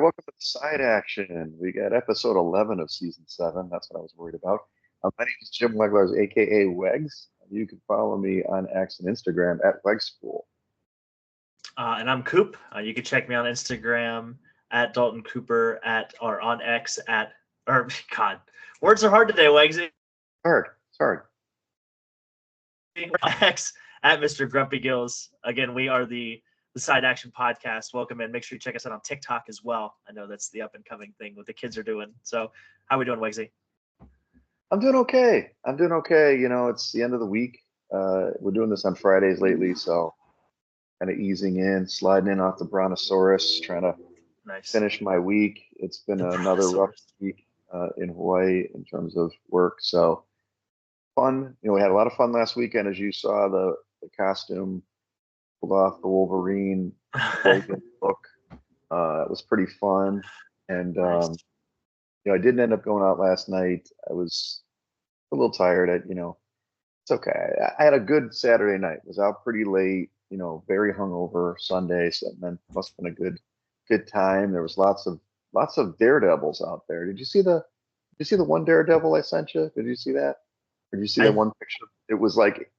welcome to Side Action. We got episode 11 of season 7. That's what I was worried about. My name is Jim Weglars, aka Wegs. You can follow me on X and Instagram at Wegspool. And I'm Coop. You can check me on Instagram at Dalton Cooper or on X or God, words are hard today, Wegsy. It's hard. X at Mr. Grumpy Gills. Again, we are the Side Action Podcast. Welcome in. Make sure you check us out on TikTok as well. I know that's the up and coming thing what the kids are doing. So how are we doing, Wegsy? I'm doing okay. You know, it's the end of the week. We're doing this on Fridays lately, so kind of easing in, sliding in off the Brontosaurus, trying to finish my week. It's been another rough week in Hawaii in terms of work. So fun. You know, we had a lot of fun last weekend, as you saw the costume pulled off the Wolverine look. It was pretty fun. And Nice. you know, I didn't end up going out last night. I was a little tired. It's okay. I had a good Saturday night. Was out pretty late. You know, very hungover Sunday, so then must have been a good time. There was lots of daredevils out there. Did you see the one daredevil I sent you? Did you see that? Did you see that one picture? It was like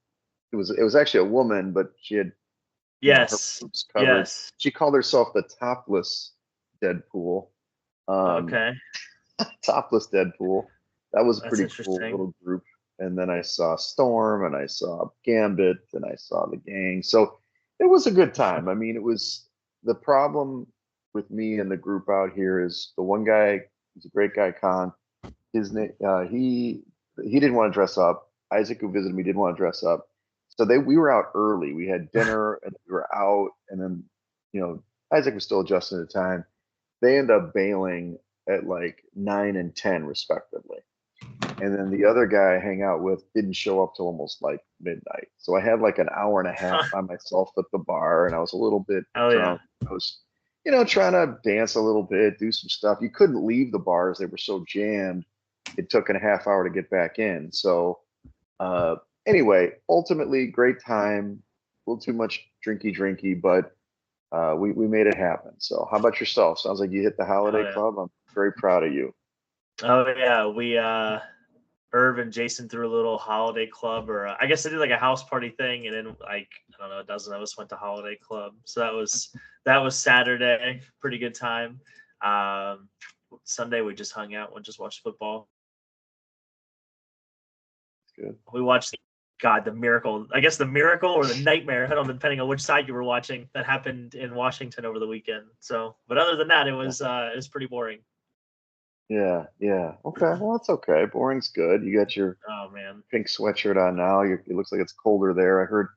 it was actually a woman, but she had her boobs covered. Yes. She called herself the topless Deadpool. Okay. Topless Deadpool. That was a That's pretty cool interesting. little group. And then I saw Storm and I saw Gambit and I saw the gang. So it was a good time. I mean, it was the problem with me and the group out here is the one guy, he's a great guy, Khan. His name, he didn't want to dress up. Isaac, who visited me, didn't want to dress up. So we were out early. We had dinner and we were out, and then you know Isaac was still adjusting to the time. They end up bailing at like 9 and 10 respectively. And then the other guy I hang out with didn't show up till almost like midnight. So I had like an hour and a half by myself at the bar, and I was a little bit drunk. I was, you know, trying to dance a little bit, do some stuff. You couldn't leave the bars; they were so jammed. It took a half hour to get back in. So anyway, ultimately, great time. A little too much drinky, but we made it happen. So how about yourself? Sounds like you hit the holiday club. I'm very proud of you. Oh yeah, we Irv and Jason threw a little holiday club, or I guess they did like a house party thing, and then like I don't know, a dozen of us went to holiday club. So that was Saturday, pretty good time. Sunday we just hung out and just watched football. Good. We watched the miracle. I guess the miracle or the nightmare, I don't know, depending on which side you were watching, that happened in Washington over the weekend. So, but other than that, it was pretty boring. Yeah. Okay, well that's okay. Boring's good. You got your pink sweatshirt on now. It looks like it's colder there. I heard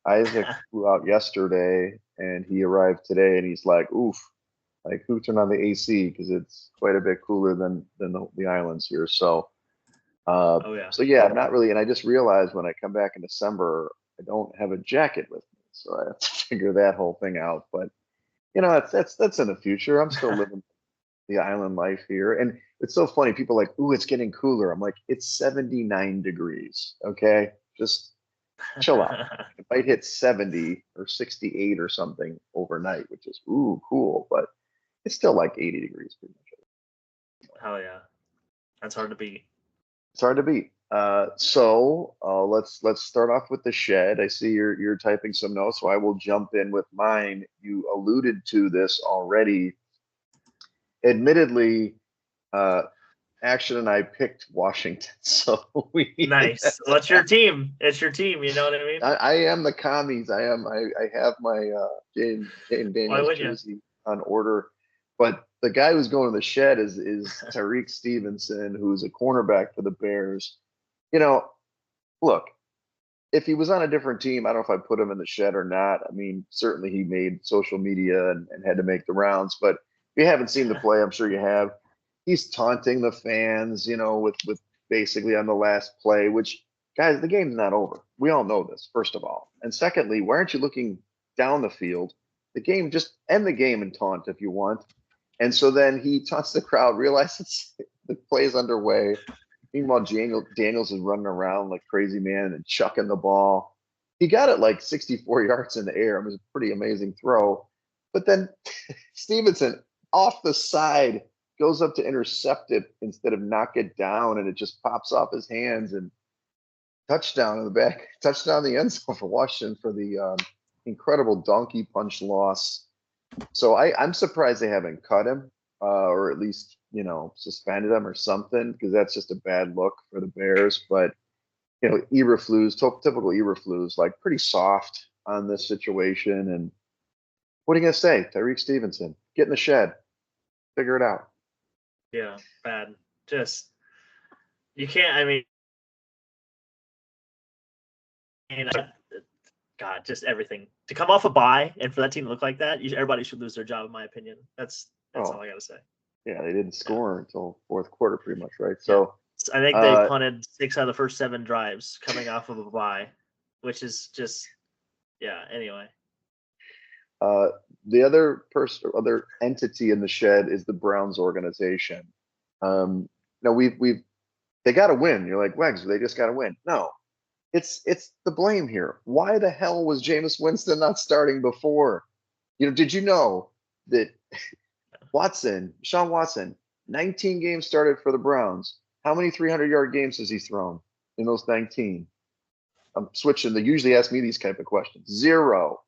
Isaac flew out yesterday and he arrived today, and he's like, "Oof, like who turned on the AC because it's quite a bit cooler than the islands here." So, so yeah, not really. And I just realized when I come back in December, I don't have a jacket with me, so I have to figure that whole thing out. But you know, that's in the future. I'm still living the island life here. And it's so funny. People are like, "Ooh, it's getting cooler." I'm like, it's 79 degrees. Okay. Just chill out. It might hit 70 or 68 or something overnight, which is, ooh, cool. But it's still like 80 degrees pretty much. Hell yeah. That's hard to beat. It's hard to beat. So let's start off with the shed. I see you're typing some notes, so I will jump in with mine. You alluded to this already. Admittedly, Action and I picked Washington, so nice. Well, it's your team. It's your team. You know what I mean? I am the commies. I have my Jane Daniels jersey on order, but the guy who's going to the shed is Tariq Stevenson, who's a cornerback for the Bears. You know, look, if he was on a different team, I don't know if I'd put him in the shed or not. I mean, certainly he made social media and had to make the rounds, but if you haven't seen the play, I'm sure you have. He's taunting the fans, you know, with basically on the last play, which, guys, the game's not over. We all know this, first of all. And secondly, why aren't you looking down the field? The game, just end the game and taunt if you want. And so then he taunts the crowd, realizes the play's underway. Meanwhile, Daniels is running around like crazy man and chucking the ball. He got it like 64 yards in the air. It was a pretty amazing throw. But then Stevenson off the side, goes up to intercept it instead of knock it down, and it just pops off his hands and touchdown in the back, touchdown in the end zone for Washington for the incredible donkey punch loss. So I'm surprised they haven't cut him or at least, suspended him or something, because that's just a bad look for the Bears. But, Eberflus, typical Eberflus, like pretty soft on this situation. And what are you going to say? Tyreek Stevenson, get in the shed, figure it out. Yeah, bad. Just, you can't, I mean, God, just everything. To come off a bye and for that team to look like that, everybody should lose their job, in my opinion. That's all I got to say. Yeah, they didn't score until fourth quarter, pretty much, right? So I think they punted 6 out of the first 7 drives coming off of a bye, which is just, anyway. The other entity in the shed is the Browns organization. Now they got to win. You're like, Wegs, they just got to win. No, it's the blame here. Why the hell was Jameis Winston not starting before? Did you know that Sean Watson, 19 games started for the Browns. How many 300-yard games has he thrown in those 19? I'm switching. They usually ask me these type of questions. Zero.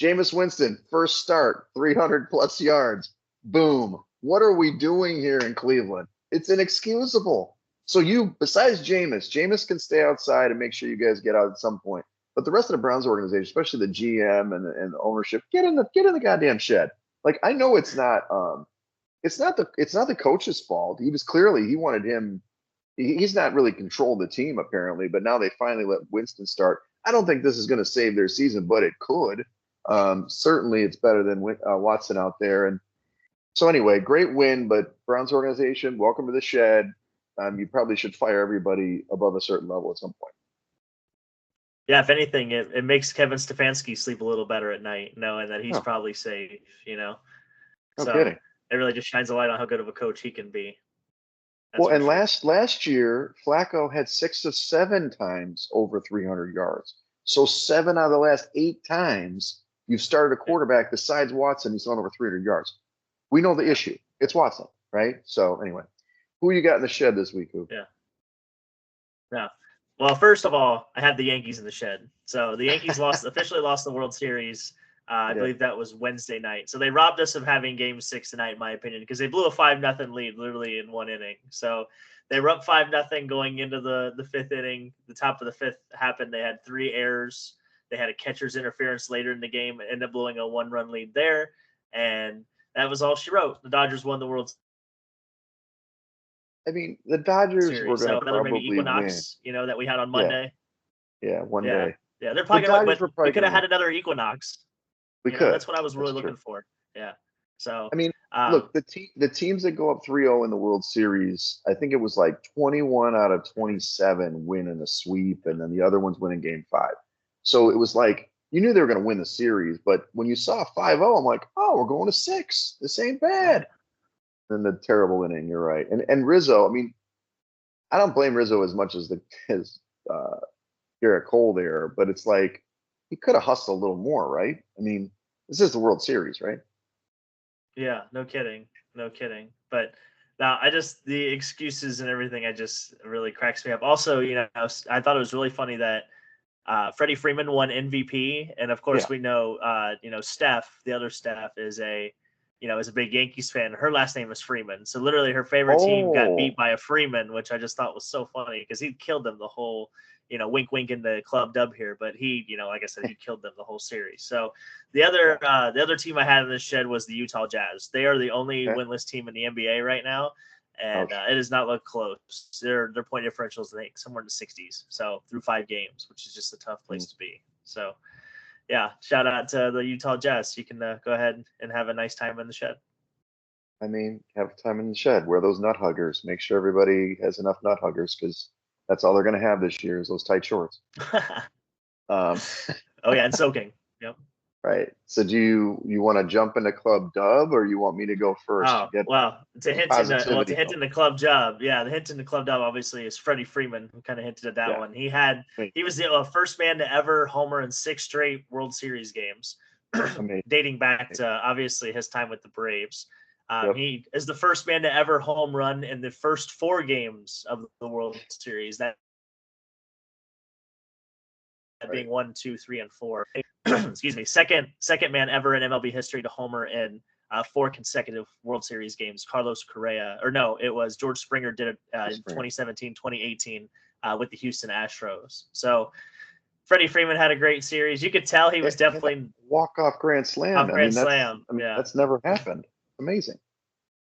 Jameis Winston, first start, 300-plus yards. Boom. What are we doing here in Cleveland? It's inexcusable. So besides Jameis can stay outside and make sure you guys get out at some point. But the rest of the Browns organization, especially the GM and the ownership, get in the goddamn shed. Like, I know it's not the coach's fault. He wanted him. He's not really controlled the team apparently, but now they finally let Winston start. I don't think this is going to save their season, but it could. Certainly it's better than Watson out there. And so anyway, great win, but Browns organization, welcome to the shed. You probably should fire everybody above a certain level at some point. Yeah, if anything, it makes Kevin Stefanski sleep a little better at night, knowing that he's probably safe, No so kidding. It really just shines a light on how good of a coach he can be. That's and sure. last year, Flacco had 6 of 7 times over 300 yards. So 7 out of the last 8 times you've started a quarterback besides Watson who's thrown over 300 yards. We know the issue. It's Watson, right? So anyway, who you got in the shed this week, Coop? Yeah. Well, first of all, I had the Yankees in the shed. So the Yankees officially lost the World Series. I believe that was Wednesday night. So they robbed us of having Game 6 tonight, in my opinion, because they blew a 5-0 lead literally in one inning. So they were up 5-0 going into the 5th inning. The top of the 5th happened. They had 3 errors. They had a catcher's interference later in the game and ended up blowing a 1-run lead there. And that was all she wrote. The Dodgers won the World Series. I mean, the Dodgers were going to probably maybe equinox, win. That we had on Monday. Yeah, one day. Yeah, they're probably going to win. We could have had another equinox. We could. That's what I was really looking for. Yeah. So I mean, look, the teams that go up 3-0 in the World Series, I think it was like 21 out of 27 win in a sweep, and then the other ones win in Game 5. So it was like you knew they were going to win the series, but when you saw 5-0, I'm like, oh, we're going to 6. This ain't bad. And the terrible inning, you're right. And Rizzo, I mean, I don't blame Rizzo as much as Garrett Cole there, but it's like he could have hustled a little more, right? I mean, this is the World Series, right? Yeah, no kidding. But now the excuses and everything, really cracks me up. Also, I thought it was really funny that Freddie Freeman won MVP, and of course we know, Steph, the other Steph, is a big Yankees fan. Her last name is Freeman, so literally her favorite team got beat by a Freeman, which I just thought was so funny because he killed them the whole. Wink, wink in the club dub here, but he, like I said, he killed them the whole series. So the other team I had in this shed was the Utah Jazz. They are the only winless team in the NBA right now, and it does not look close. Their point differentials, I think, somewhere in the 60s. So through 5 games, which is just a tough place to be. So yeah, shout out to the Utah Jazz. You can go ahead and have a nice time in the shed. I mean, have time in the shed. Wear those nut huggers. Make sure everybody has enough nut huggers because that's all they're going to have this year is those tight shorts. And soaking. Yep. Right. So do you want to jump into Club Dub or you want me to go first? It's a hint in the Club Dub. Yeah, the hint in the Club Dub obviously is Freddie Freeman, who kind of hinted at that one. He was the first man to ever homer in 6 straight World Series games. dating back to obviously his time with the Braves. Yep. He is the first man to ever home run in the first 4 games of the World Series. That being 1, 2, 3, and 4. Excuse me. Second man ever in MLB history to homer in 4 consecutive World Series games. Carlos Correa, or no, it was George Springer did it in 2017, 2018 with the Houston Astros. So Freddie Freeman had a great series. You could tell he was definitely walk-off grand slam. That's never happened. Amazing.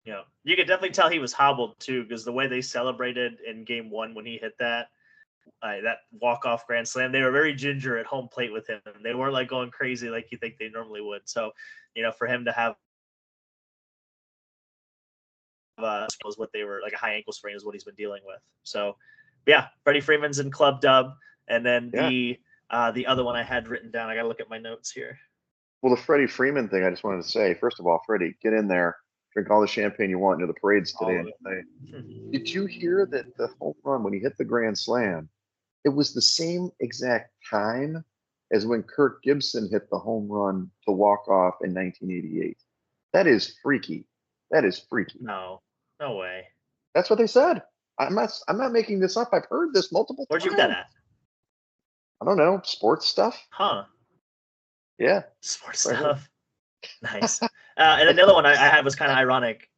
Yeah, you could definitely tell he was hobbled too, because the way they celebrated in Game 1 when he hit that walk-off grand slam, they were very ginger at home plate with him. They weren't like going crazy like you think they normally would. So, for him to have was what they were like, a high ankle sprain is what he's been dealing with. So, yeah, Freddie Freeman's in club dub, and then the other one I had written down. I got to look at my notes here. Well, the Freddie Freeman thing, I just wanted to say, first of all, Freddie, get in there, drink all the champagne you want. The parade's today. Did you hear that the home run when he hit the grand slam? It was the same exact time as when Kirk Gibson hit the home run to walk off in 1988. That is freaky. No way. That's what they said. I'm not making this up. I've heard this multiple times. Where'd you get that at? I don't know. Sports stuff. Huh. Yeah. Sports stuff. Nice. And another one I had was kind of ironic.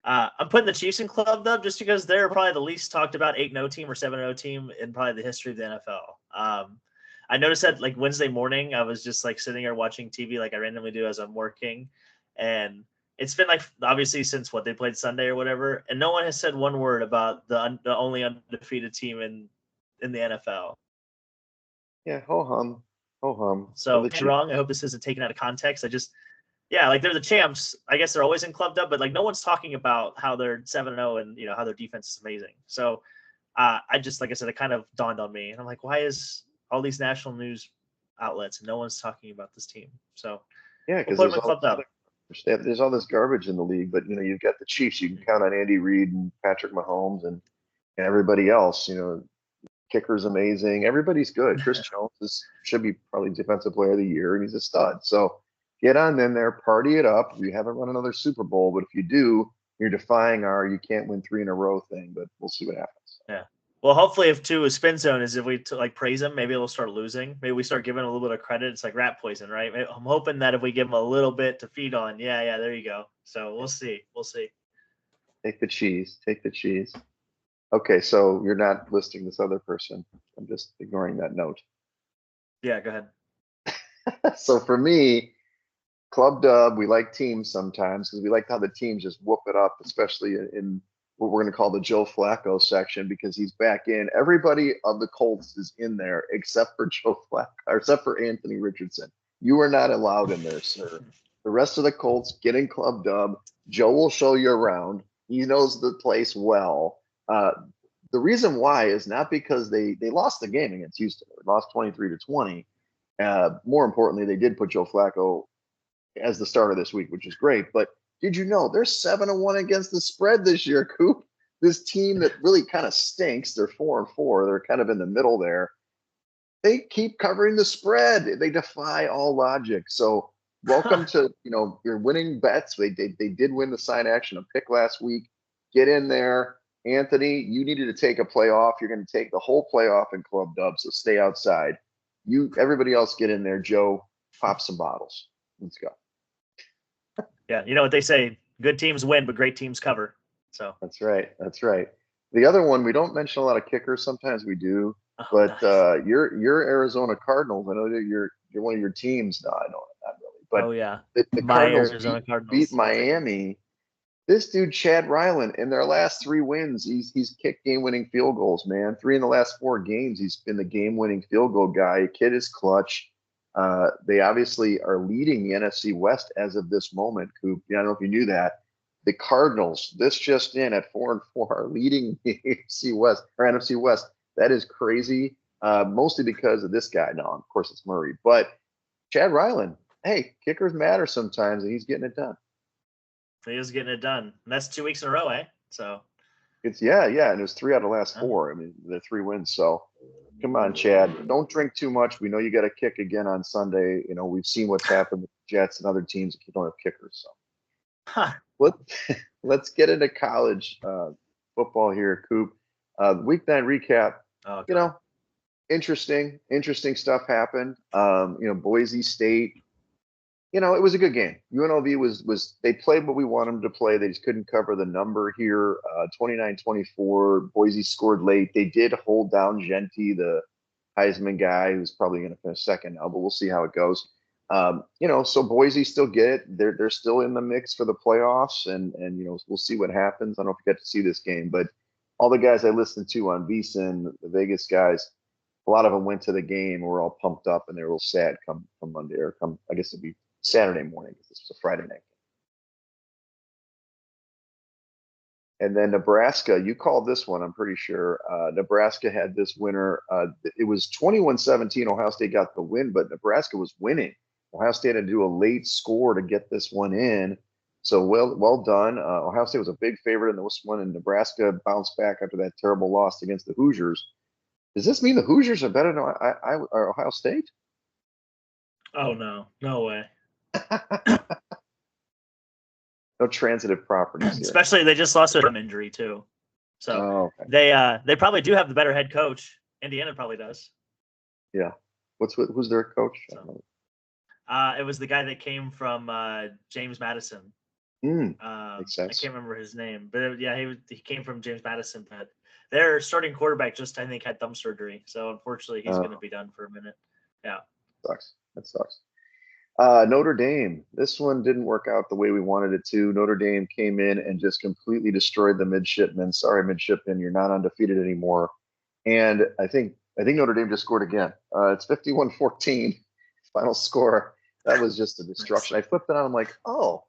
I'm putting the Chiefs in club dub just because they're probably the least talked about 8-0 team or 7-0 team in probably the history of the NFL. I noticed that like Wednesday morning, I was just like sitting here watching TV like I randomly do as I'm working. And it's been like obviously since they played Sunday or whatever. And no one has said one word about the only undefeated team in the NFL. Yeah, ho hum. So if you're wrong, I hope this isn't taken out of context. Like they're the champs. I guess they're always in club dub, but like no one's talking about how they're 7-0 and how their defense is amazing. So I just, like I said, it kind of dawned on me, and I'm like, why is all these national news outlets and no one's talking about this team? So yeah, because there's all this garbage in the league, but you've got the Chiefs. You can count on Andy Reid and Patrick Mahomes and everybody else. Kicker's amazing. Everybody's good. Chris Jones should be probably defensive player of the year, and he's a stud. So get on in there, party it up. We haven't run another Super Bowl, but if you do, you're defying our you can't win 3 in a row thing. But we'll see what happens. Yeah. Well, hopefully, if a spin zone is if we praise him, maybe it'll start losing. Maybe we start giving a little bit of credit. It's like rat poison, right? I'm hoping that if we give him a little bit to feed on, yeah, there you go. So we'll see. Take the cheese. Okay, so you're not listing this other person. I'm just ignoring that note. Yeah, go ahead. So for me, club dub, we like teams sometimes because we like how the teams just whoop it up, especially in what we're going to call the Joe Flacco section, because he's back in. Everybody of the Colts is in there except for Joe Flacco, or except for Anthony Richardson. You are not allowed in there, sir. The rest of the Colts get in club dub. Joe will show you around. He knows the place well. The reason why is not because they lost the game against Houston. They lost 23-20. More importantly, they did put Joe Flacco as the starter this week, which is great. But did you know they're 7-1 against the spread this year, Coop? This team that really kind of stinks. They're 4-4. They're kind of in the middle there. They keep covering the spread. They defy all logic. So welcome to your winning bets. They did win the sign action, a pick last week. Get in there. Anthony, you needed to take a playoff. You're going to take the whole playoff in club dub, so stay outside. Everybody else get in there. Joe, pop some bottles. Let's go. Yeah, you know what they say, good teams win, but great teams cover. So That's right. The other one, we don't mention a lot of kickers. Sometimes we do. But nice. Your Arizona Cardinals, I know that you're one of your teams. No, I know not really. But the Cardinals beat Miami. This dude, Chad Ryland, in their last 3 wins, he's kicked game-winning field goals, man. 3 in the last 4 games, he's been the game-winning field goal guy. Kid is clutch. They obviously are leading the NFC West as of this moment, Coop. I don't know if you knew that. The Cardinals, this just in at 4-4, are leading the NFC West. That is crazy, mostly because of this guy. No, of course it's Murray. But Chad Ryland, hey, kickers matter sometimes, and he's getting it done. He is getting it done. And that's 2 weeks in a row, eh? So it's and it was 3 out of the last 4. I mean, the 3 wins. So come on, Chad. Don't drink too much. We know you got to kick again on Sunday. We've seen what's happened with Jets and other teams that don't have kickers. So Huh. let, let's get into college football here, Coop. Week 9 recap. Oh, You know, interesting stuff happened. Boise State. It was a good game. UNLV was they played what we want them to play. They just couldn't cover the number here. 29-24. Boise scored late. They did hold down Genti, the Heisman guy, who's probably going to finish second now, but we'll see how it goes. So Boise still get it. They're still in the mix for the playoffs, and we'll see what happens. I don't know if you got to see this game, but all the guys I listened to on VSiN, the Vegas guys, a lot of them went to the game. Were all pumped up, and they were a little sad come Monday or come. I guess it'd be Saturday morning because this was a Friday night. And then Nebraska, you called this one, I'm pretty sure. Nebraska had this winner. It was 21-17. Ohio State got the win, but Nebraska was winning. Ohio State had to do a late score to get this one in. So well done. Ohio State was a big favorite in this one, and Nebraska bounced back after that terrible loss against the Hoosiers. Does this mean the Hoosiers are better than Ohio State? Oh, no way. No transitive properties here. Especially they just lost an injury too. So okay. they probably do have the better head coach. Indiana probably does. Yeah. Who's their coach? So, it was the guy that came from James Madison. Makes sense. I can't remember his name, but yeah, he came from James Madison. But their starting quarterback just, I think, had thumb surgery, so unfortunately he's going to be done for a minute. Yeah, that sucks. Notre Dame. This one didn't work out the way we wanted it to. Notre Dame came in and just completely destroyed the midshipmen. Sorry, midshipmen, you're not undefeated anymore. And I think Notre Dame just scored again. It's 51-14 final score. That was just a destruction. I flipped it on. I'm like, oh,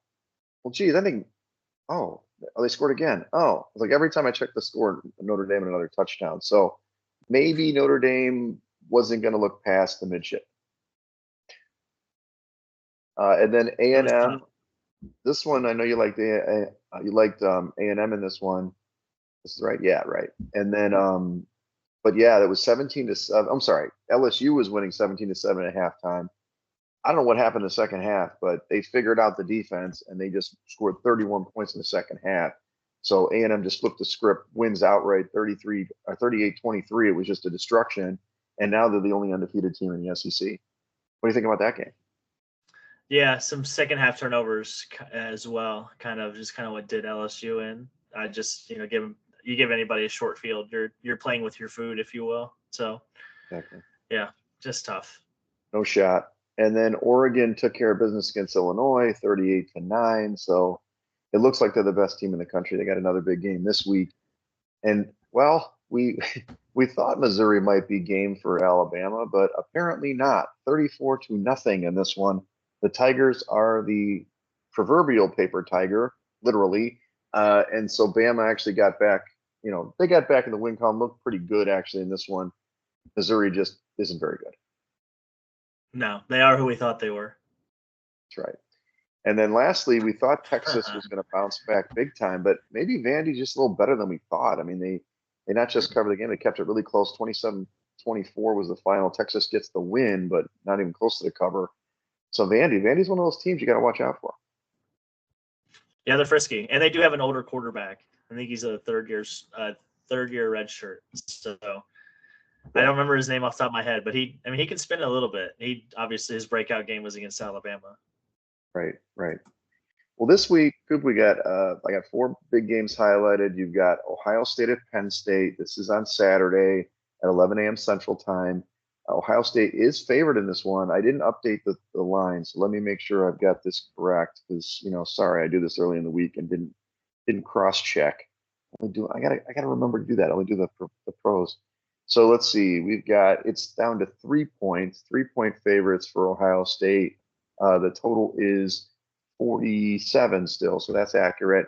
well, geez, they scored again. Oh, it's like every time I check the score, Notre Dame and another touchdown. So maybe Notre Dame wasn't going to look past the midship. And then A&M. This one, I know you liked A&M in this one. This is right, yeah, right. And then, but yeah, that was 17-7. I'm sorry, LSU was winning 17-7 at halftime. I don't know what happened in the second half, but they figured out the defense and they just scored 31 points in the second half. So A&M just flipped the script, wins outright 38-23. It was just a destruction, and now they're the only undefeated team in the SEC. What do you think about that game? Yeah, some second half turnovers as well. Kind of what did LSU in. Just give anybody a short field, you're playing with your food, if you will. So exactly. Yeah, just tough. No shot. And then Oregon took care of business against Illinois, 38-9. So it looks like they're the best team in the country. They got another big game this week. And well, we thought Missouri might be game for Alabama, but apparently not. 34-0 in this one. The Tigers are the proverbial paper tiger, literally. And so Bama actually got back. They got back in the win column, looked pretty good actually in this one. Missouri just isn't very good. No, they are who we thought they were. That's right. And then lastly, we thought Texas was going to bounce back big time, but maybe Vandy's just a little better than we thought. I mean, they not just covered the game, they kept it really close. 27-24 was the final. Texas gets the win, but not even close to the cover. So Vandy's one of those teams you got to watch out for. Yeah, they're frisky, and they do have an older quarterback. I think he's a third year red shirt. So I don't remember his name off the top of my head, but he can spin a little bit. He obviously his breakout game was against Alabama. Right. Well, this week, Coop, I got 4 big games highlighted. You've got Ohio State at Penn State. This is on Saturday at 11 a.m. Central Time. Ohio State is favored in this one. I didn't update the line, so let me make sure I've got this correct. Because sorry, I do this early in the week and didn't cross check. I gotta remember to do that. I only do the pros. So let's see. It's down to 3 points. 3-point favorites for Ohio State. The total is 47 still, so that's accurate.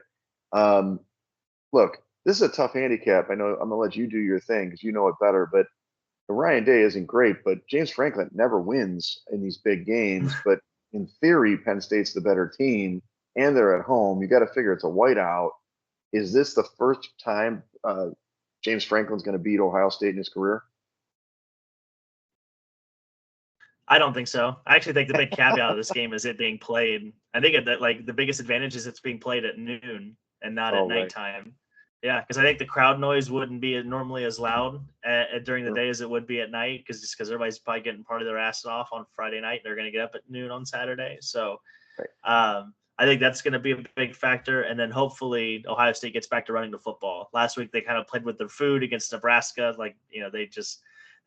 Look, this is a tough handicap. I know I'm gonna let you do your thing because you know it better, but Ryan Day isn't great, but James Franklin never wins in these big games. But in theory, Penn State's the better team, and they're at home. You got to figure it's a whiteout. Is this the first time James Franklin's going to beat Ohio State in his career? I don't think so. I actually think the big caveat of this game is it being played. I think that like the biggest advantage is it's being played at noon and not at Oh, right. nighttime. Yeah, because I think the crowd noise wouldn't be normally as loud during the Sure. day as it would be at night, because everybody's probably getting part of their ass off on Friday night. They're going to get up at noon on Saturday, so Right. I think that's going to be a big factor. And then hopefully Ohio State gets back to running the football. Last week they kind of played with their food against Nebraska, like they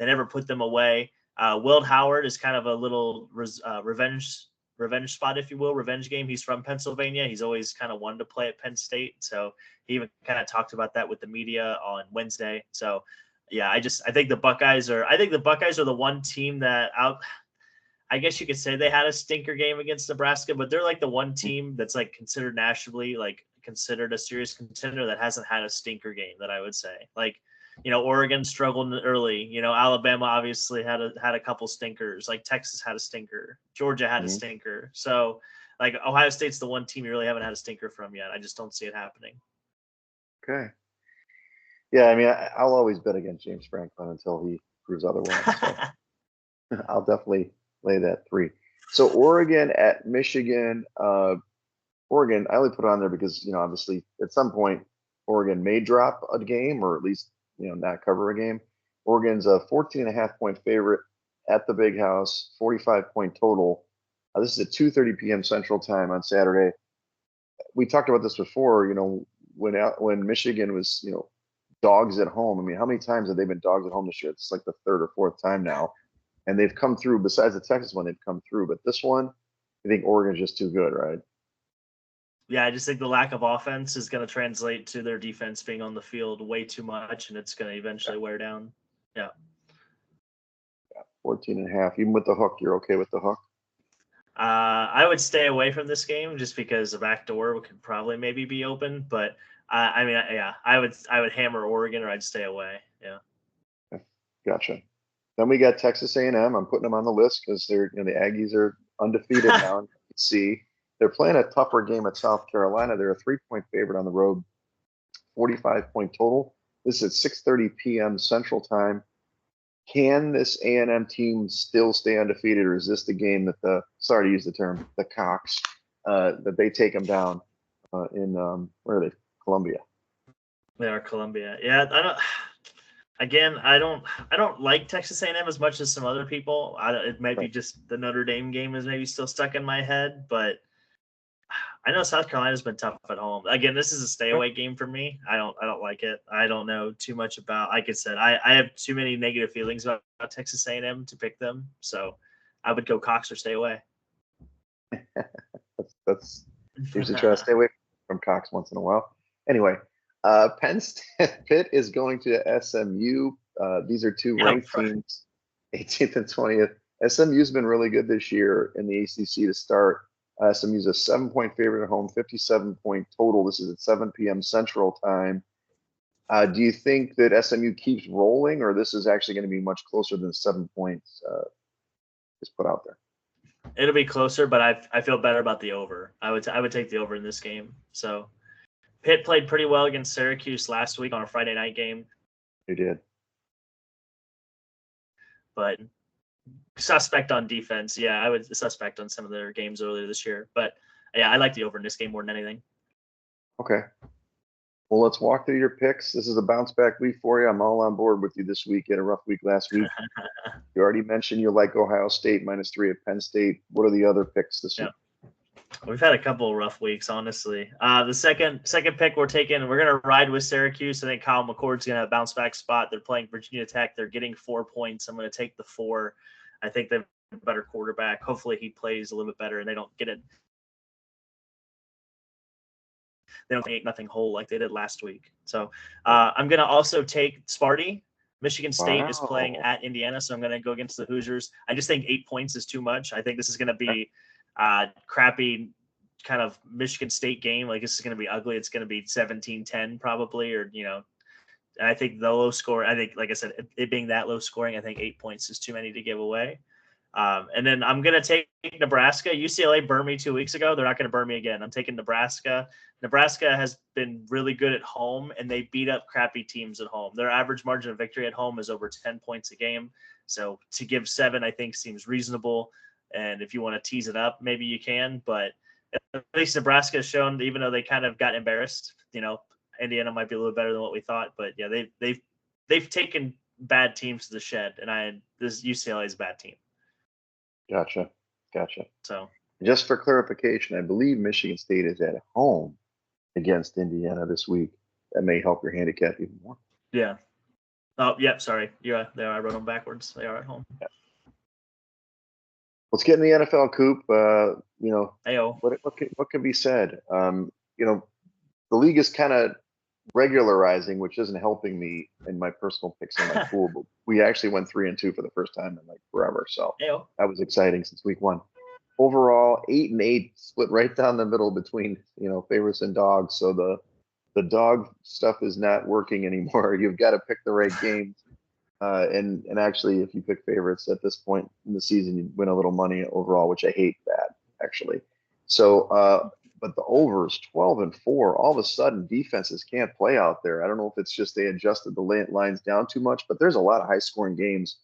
never put them away. Will Howard is kind of a little revenge spot, if you will, revenge game. He's from Pennsylvania. He's always kind of wanted to play at Penn State, so he even kind of talked about that with the media on Wednesday. So yeah, I think the Buckeyes are the one team that I guess you could say they had a stinker game against Nebraska, but they're like the one team that's like considered nationally, like considered a serious contender that hasn't had a stinker game, that I would say. Like, Oregon struggled early. Alabama obviously had a couple stinkers. Like Texas had a stinker. Georgia had a Mhm. stinker. So like Ohio State's the one team you really haven't had a stinker from yet. I just don't see it happening. Okay. Yeah, I mean, I'll always bet against James Franklin until he proves otherwise. So I'll definitely lay that 3. So Oregon at Michigan. Oregon, I only put it on there because, obviously at some point Oregon may drop a game or at least, not cover a game. Oregon's a 14.5-point favorite at the Big House, 45-point total. This is at 2:30 p.m. Central Time on Saturday. We talked about this before, when Michigan was, dogs at home. I mean, how many times have they been dogs at home this year? It's like the third or fourth time now. And they've come through, besides the Texas one, they've come through. But this one, I think Oregon's just too good, right? Yeah, I just think the lack of offense is going to translate to their defense being on the field way too much, and it's going to eventually wear down. Yeah. 14.5. Even with the hook, you're okay with the hook? I would stay away from this game just because the back door could probably maybe be open. But yeah, I would hammer Oregon, or I'd stay away. Yeah. Okay, gotcha. Then we got Texas A&M. I'm putting them on the list because they're, the Aggies are undefeated now. And you can see they're playing a tougher game at South Carolina. They're a 3-point favorite on the road, 45-point total. This is at 6:30 p.m. Central Time. Can this A&M team still stay undefeated, or is this the game that sorry to use the term, the Cox, that they take them down in where are they? Columbia. They are Columbia. Yeah, I don't. Again, I don't like Texas A&M as much as some other people. It might be Right. just the Notre Dame game is maybe still stuck in my head, but I know South Carolina's been tough at home. Again, this is a stay away game for me. I don't like it. I don't know too much about. Like I said, I have too many negative feelings about Texas A&M to pick them. So I would go Cox or stay away. That's usually try to stay away from Cox once in a while. Anyway, Penn State Pitt is going to SMU. These are two Yeah, ranked teams, 18th and 20th. SMU's been really good this year in the ACC to start. SMU's a 7-point favorite at home, 57-point total. This is at 7 p.m. Central Time. Do you think that SMU keeps rolling, or this is actually going to be much closer than 7 points is put out there? it'll be closer, but I feel better about the over. I would take the over in this game. So Pitt played pretty well against Syracuse last week on a Friday night game, They did. but suspect on defense. Yeah, I would suspect on some of their games earlier this year. But yeah, I like the over in this game more than anything. Okay. Well, let's walk through your picks. This is a bounce back week for you. I'm all on board with you this week. You had a rough week last week. You already mentioned you like Ohio State -3 at Penn State. What are the other picks this week? We've had a couple of rough weeks, honestly. The second pick we're taking, we're gonna ride with Syracuse. I think Kyle McCord's gonna have a bounce back spot. They're playing Virginia Tech. They're getting 4 points. I'm gonna take the 4. I think they're a better quarterback. Hopefully he plays a little bit better and they don't get it. They don't 8-0 hole like they did last week. So I'm gonna also take Sparty. Michigan State is playing Wow. at Indiana, so I'm gonna go against the Hoosiers. I just think 8 points is too much. I think this is gonna be crappy kind of Michigan State game. Like this is going to be ugly. It's going to be 17-10 probably, or, and I think the low score, I think, like I said, it being that low scoring, I think 8 points is too many to give away. And then I'm going to take Nebraska. UCLA burned me 2 weeks ago. They're not going to burn me again. I'm taking Nebraska. Nebraska has been really good at home, and they beat up crappy teams at home. Their average margin of victory at home is over 10 points a game. So to give 7, I think, seems reasonable. And if you want to tease it up, maybe you can. But at least Nebraska has shown, even though they kind of got embarrassed, Indiana might be a little better than what we thought. But yeah, they've taken bad teams to the shed, and this UCLA is a bad team. Gotcha. So Just for clarification, I believe Michigan State is at home against Indiana this week. That may help your handicap even more. yeah. Oh, yeah. Sorry. Yeah, I wrote them backwards. They are at home. Yeah. Let's get in the NFL, Coop. Ayo. What can be said? The league is kind of regularizing, which isn't helping me in my personal picks in my pool. But we actually went 3-2 for the first time in like forever, so Ayo. that was exciting since week 1. Overall, 8-8, split right down the middle between favorites and dogs. So the dog stuff is not working anymore. You've got to pick the right games. And actually, if you pick favorites at this point in the season, you win a little money overall, which I hate that actually. So, but the overs 12-4, all of a sudden defenses can't play out there. I don't know if it's just they adjusted the lines down too much, but there's a lot of high scoring games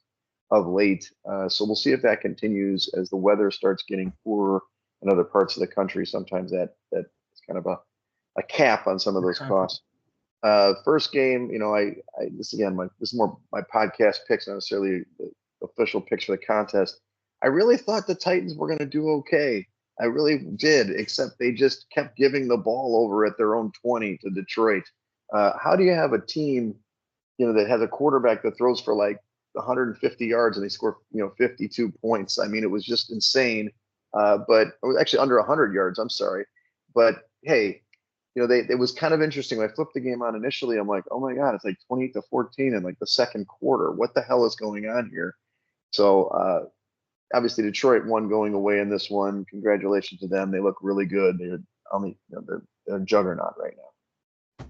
of late. So we'll see if that continues as the weather starts getting poorer in other parts of the country. Sometimes that is kind of a cap on some of those costs. First game, this is more my podcast picks, not necessarily the official picks for the contest. I really thought the Titans were going to do okay. I really did, except they just kept giving the ball over at their own 20 to Detroit. How do you have a team, that has a quarterback that throws for like 150 yards and they score, 52 points? I mean, it was just insane. But it was actually under 100 yards. I'm sorry, but hey. It was kind of interesting. When I flipped the game on initially, I'm like, oh my God, it's like 28-14 in like the second quarter. What the hell is going on here? So obviously Detroit won going away in this one. Congratulations to them. They look really good. They're a juggernaut right now.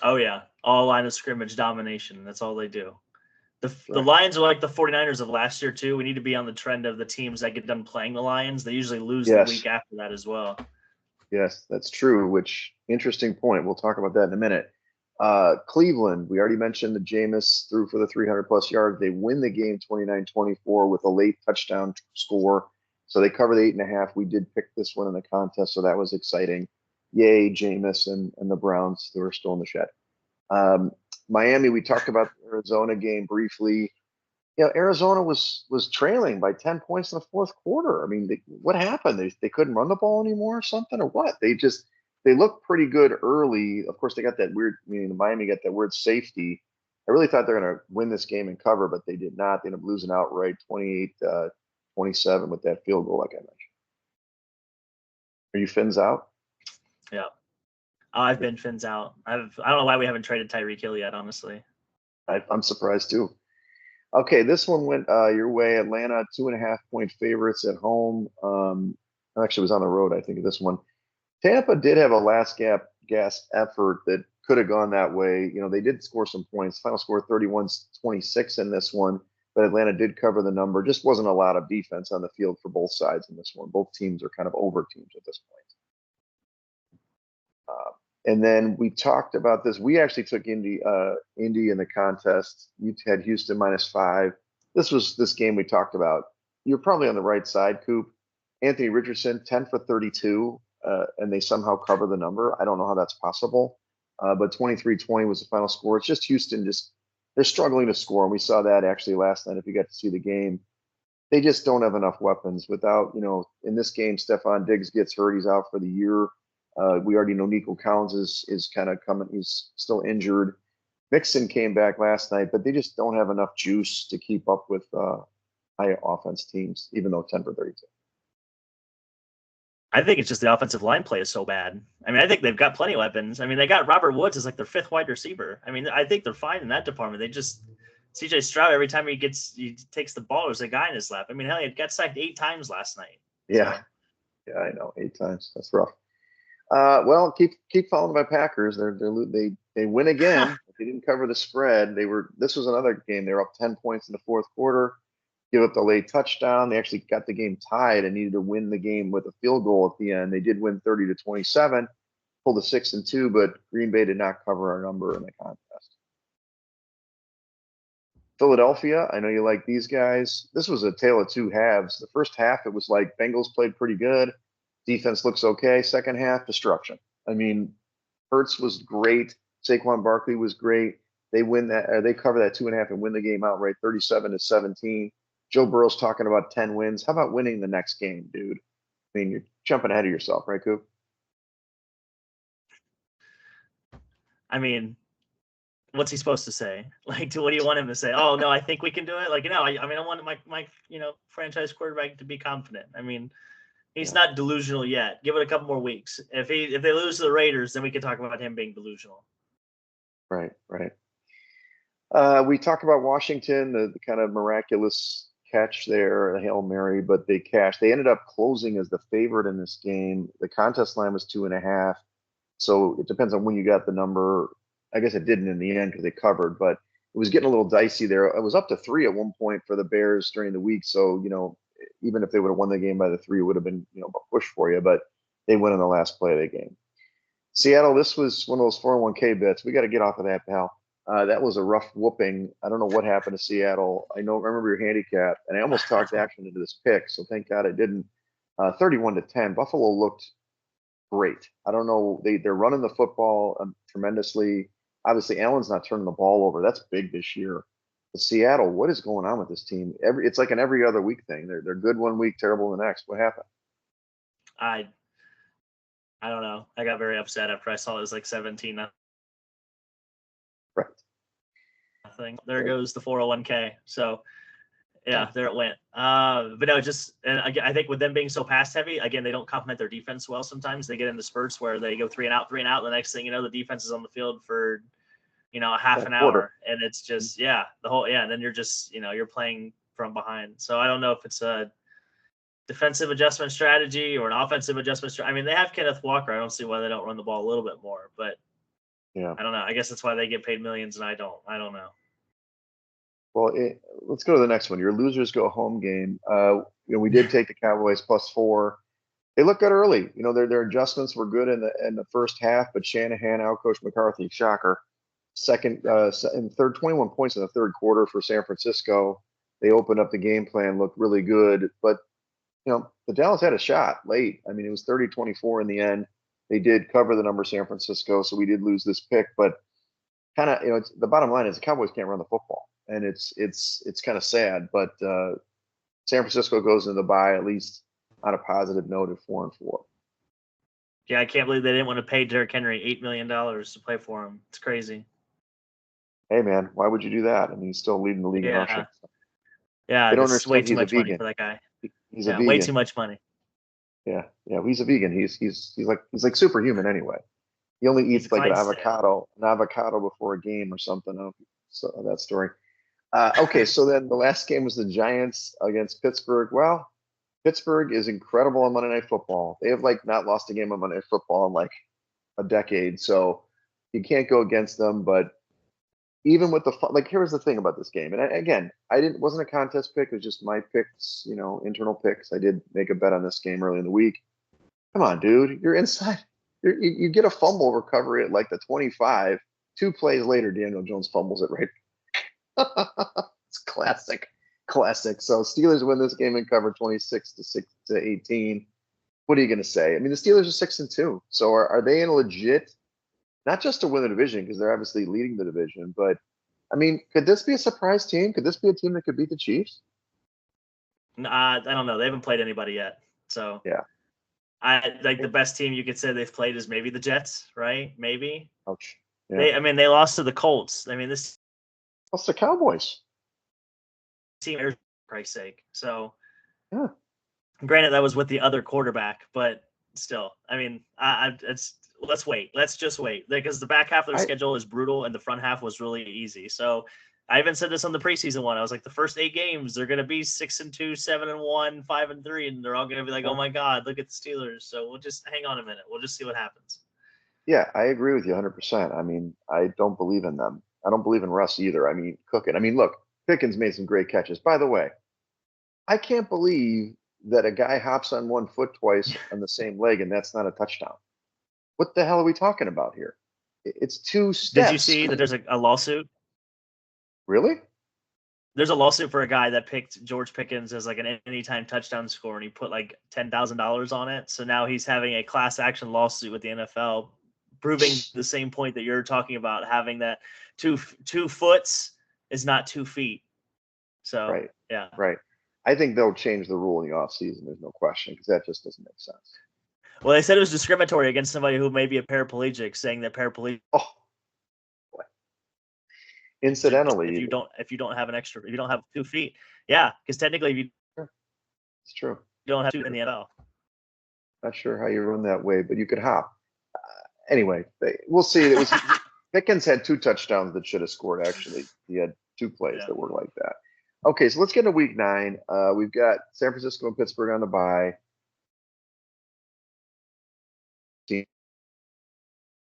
Oh yeah. All line of scrimmage domination. That's all they do. The Lions are like the 49ers of last year too. We need to be on the trend of the teams that get done playing the Lions. They usually lose the week after that as well. Yes, that's true, which interesting point. We'll talk about that in a minute. Cleveland, we already mentioned that Jameis threw for the 300-plus yards. They win the game 29-24 with a late touchdown score. So they cover the 8.5. We did pick this one in the contest, so that was exciting. Yay, Jameis and the Browns, who are still in the shed. Miami, we talked about the Arizona game briefly. Arizona was trailing by 10 points in the fourth quarter. I mean, what happened? They couldn't run the ball anymore or something, or what? They looked pretty good early. Of course, they got that weird, Miami got that weird safety. I really thought they were going to win this game and cover, but they did not. They ended up losing outright 28-27 with that field goal, like I mentioned. Are you Fins out? Yeah. I've been Fins out. I don't know why we haven't traded Tyreek Hill yet, honestly. I'm surprised too. Okay, this one went your way. Atlanta, 2.5-point favorites at home. Actually, was on the road, I think, this one. Tampa did have a last gasp effort that could have gone that way. They did score some points. Final score 31-26 in this one, but Atlanta did cover the number. Just wasn't a lot of defense on the field for both sides in this one. Both teams are kind of over teams at this point. And then we talked about this. We actually took Indy in the contest. You had Houston -5. This was this game we talked about. You're probably on the right side, Coop. Anthony Richardson, 10 for 32, and they somehow cover the number. I don't know how that's possible. But 23-20 was the final score. It's just Houston they're struggling to score. And we saw that actually last night if you got to see the game. They just don't have enough weapons. Without, in this game, Stephon Diggs gets hurt. He's out for the year. We already know Nico Collins is kind of coming. He's still injured. Mixon came back last night, but they just don't have enough juice to keep up with high offense teams, even though 10 for 32. I think it's just the offensive line play is so bad. I mean, I think they've got plenty of weapons. I mean, they got Robert Woods as like their 5th wide receiver. I mean, I think they're fine in that department. They just CJ Stroud, every time he takes the ball, there's a guy in his lap. I mean, hell, he got sacked 8 times last night. Yeah. So. Yeah, I know. 8 times. That's rough. Well, keep following my Packers. They win again. They didn't cover the spread. This was another game. They were up 10 points in the fourth quarter. give up the late touchdown. They actually got the game tied and needed to win the game with a field goal at the end. They did win 30-27, pulled a 6-2, but Green Bay did not cover our number in the contest. Philadelphia, I know you like these guys. This was a tale of two halves. The first half, it was like Bengals played pretty good. Defense looks okay. Second half, destruction. I mean, Hurts was great. Saquon Barkley was great. They win that. They cover that 2.5 and win the game outright, 37-17. Joe Burrow's talking about 10 wins. How about winning the next game, dude? I mean, you're jumping ahead of yourself, right, Coop? I mean, what's he supposed to say? Like, what do you want him to say? Oh no, I think we can do it. Like, no, I mean, I want my franchise quarterback to be confident. I mean, he's not delusional yet. Give it a couple more weeks. If they lose to the Raiders, then we can talk about him being delusional. Right. We talked about Washington, the kind of miraculous catch there, a Hail Mary, but they cashed. They ended up closing as the favorite in this game. The contest line was 2.5. So it depends on when you got the number. I guess it didn't in the end because they covered, but it was getting a little dicey there. It was up to 3 at one point for the Bears during the week. So, even if they would have won the game by the 3, it would have been, a push for you, but they went in the last play of the game. Seattle, this was one of those 401k bets. We got to get off of that, pal. That was a rough whooping. I don't know what happened to Seattle. I remember your handicap, and I almost talked action into this pick, so thank God I didn't. 31-10. Buffalo looked great. I don't know. They're running the football tremendously. Obviously, Allen's not turning the ball over. That's big this year. But Seattle, what is going on with this team? It's like an every other week thing. They're good one week, terrible the next. What happened? I don't know. I got very upset after I saw it was like 17. Right. Nothing. There goes the 401k. So yeah, there it went. But no, and again, I think with them being so pass heavy, again, they don't complement their defense well. Sometimes they get into spurts where they go 3 and out. The next thing you know, the defense is on the field for, a half an hour, and it's just and then you're just you're playing from behind. So I don't know if it's a defensive adjustment strategy or an offensive adjustment strategy. I mean, they have Kenneth Walker. I don't see why they don't run the ball a little bit more, but yeah, I don't know. I guess that's why they get paid millions and I don't. I don't know. Well, let's go to the next one. Your losers go home game. We did take the Cowboys +4. They looked good early. Their adjustments were good in the first half, but Shanahan outcoached McCarthy. Shocker. Second and third, 21 points in the third quarter for San Francisco. They opened up the game plan, looked really good, but the Dallas had a shot late. I mean, it was 30-24 in the end. They did cover the number San Francisco, so we did lose this pick, but kind of, the bottom line is the Cowboys can't run the football, and it's kind of sad. But San Francisco goes into the bye at least on a positive note at 4-4. Yeah, I can't believe they didn't want to pay Derrick Henry $8 million to play for him. It's crazy. Hey man, why would you do that? I mean, he's still leading the league in rushing. Yeah, they don't that's way understand too he's a much money vegan. for that guy. He's a vegan. Way too much money. Yeah, he's a vegan. He's like superhuman anyway. He only eats like an avocado before a game or something. So that story. Okay, so then the last game was the Giants against Pittsburgh. Well, Pittsburgh is incredible on Monday Night Football. They have not lost a game on Monday Night Football in like a decade, so you can't go against them. But even with here's the thing about this game, and again, wasn't a contest pick. It was just my picks, internal picks. I did make a bet on this game early in the week. Come on, dude, you're inside. You get a fumble recovery at like the 25. 2 plays later, Daniel Jones fumbles it right. It's classic. So Steelers win this game and cover 26-18. What are you going to say? I mean, the Steelers are 6-2. So are they in a legit, not just to win the division because they're obviously leading the division, but I mean, could this be a surprise team? Could this be a team that could beat the Chiefs? I don't know. They haven't played anybody yet. So yeah. I like the best team you could say they've played is maybe the Jets, right? Maybe. Ouch. Yeah. They lost to the Colts. I mean, this lost the Cowboys. Team, for Christ's sake. So, yeah. Granted, that was with the other quarterback, but still, I mean, let's wait. Let's just wait because the back half of their schedule is brutal and the front half was really easy. So, I even said this on the preseason one. I was like, the first 8 games, they're going to be 6-2, 7-1, 5-3, and they're all going to be like, oh my God, look at the Steelers. So we'll just hang on a minute. We'll just see what happens. Yeah, I agree with you 100%. I mean, I don't believe in them. I don't believe in Russ either. I mean, Cooking. I mean, look, Pickens made some great catches. By the way, I can't believe that a guy hops on one foot twice on the same leg and that's not a touchdown. What the hell are we talking about here? It's two Did you steps. see that there's a lawsuit? Really? There's a lawsuit for a guy that picked George Pickens as like an anytime touchdown score, and he put like $10,000 on it. So now he's having a class action lawsuit with the NFL, proving the same point that you're talking about, having that two foots is not 2 feet. So Right. yeah. Right. I think they'll change the rule in the offseason. There's no question because that just doesn't make sense. Well, they said it was discriminatory against somebody who may be a paraplegic, saying that paraplegic. Oh, boy. Incidentally, if you don't have 2 feet, yeah, because technically if you it's true. don't have 2 in the NFL. Not sure how you run that way, but you could hop. Anyway, we'll see. It was Pickens had 2 touchdowns that should have scored. Actually, he had 2 plays that were like that. Okay, so let's get to week 9. We've got San Francisco and Pittsburgh on the bye.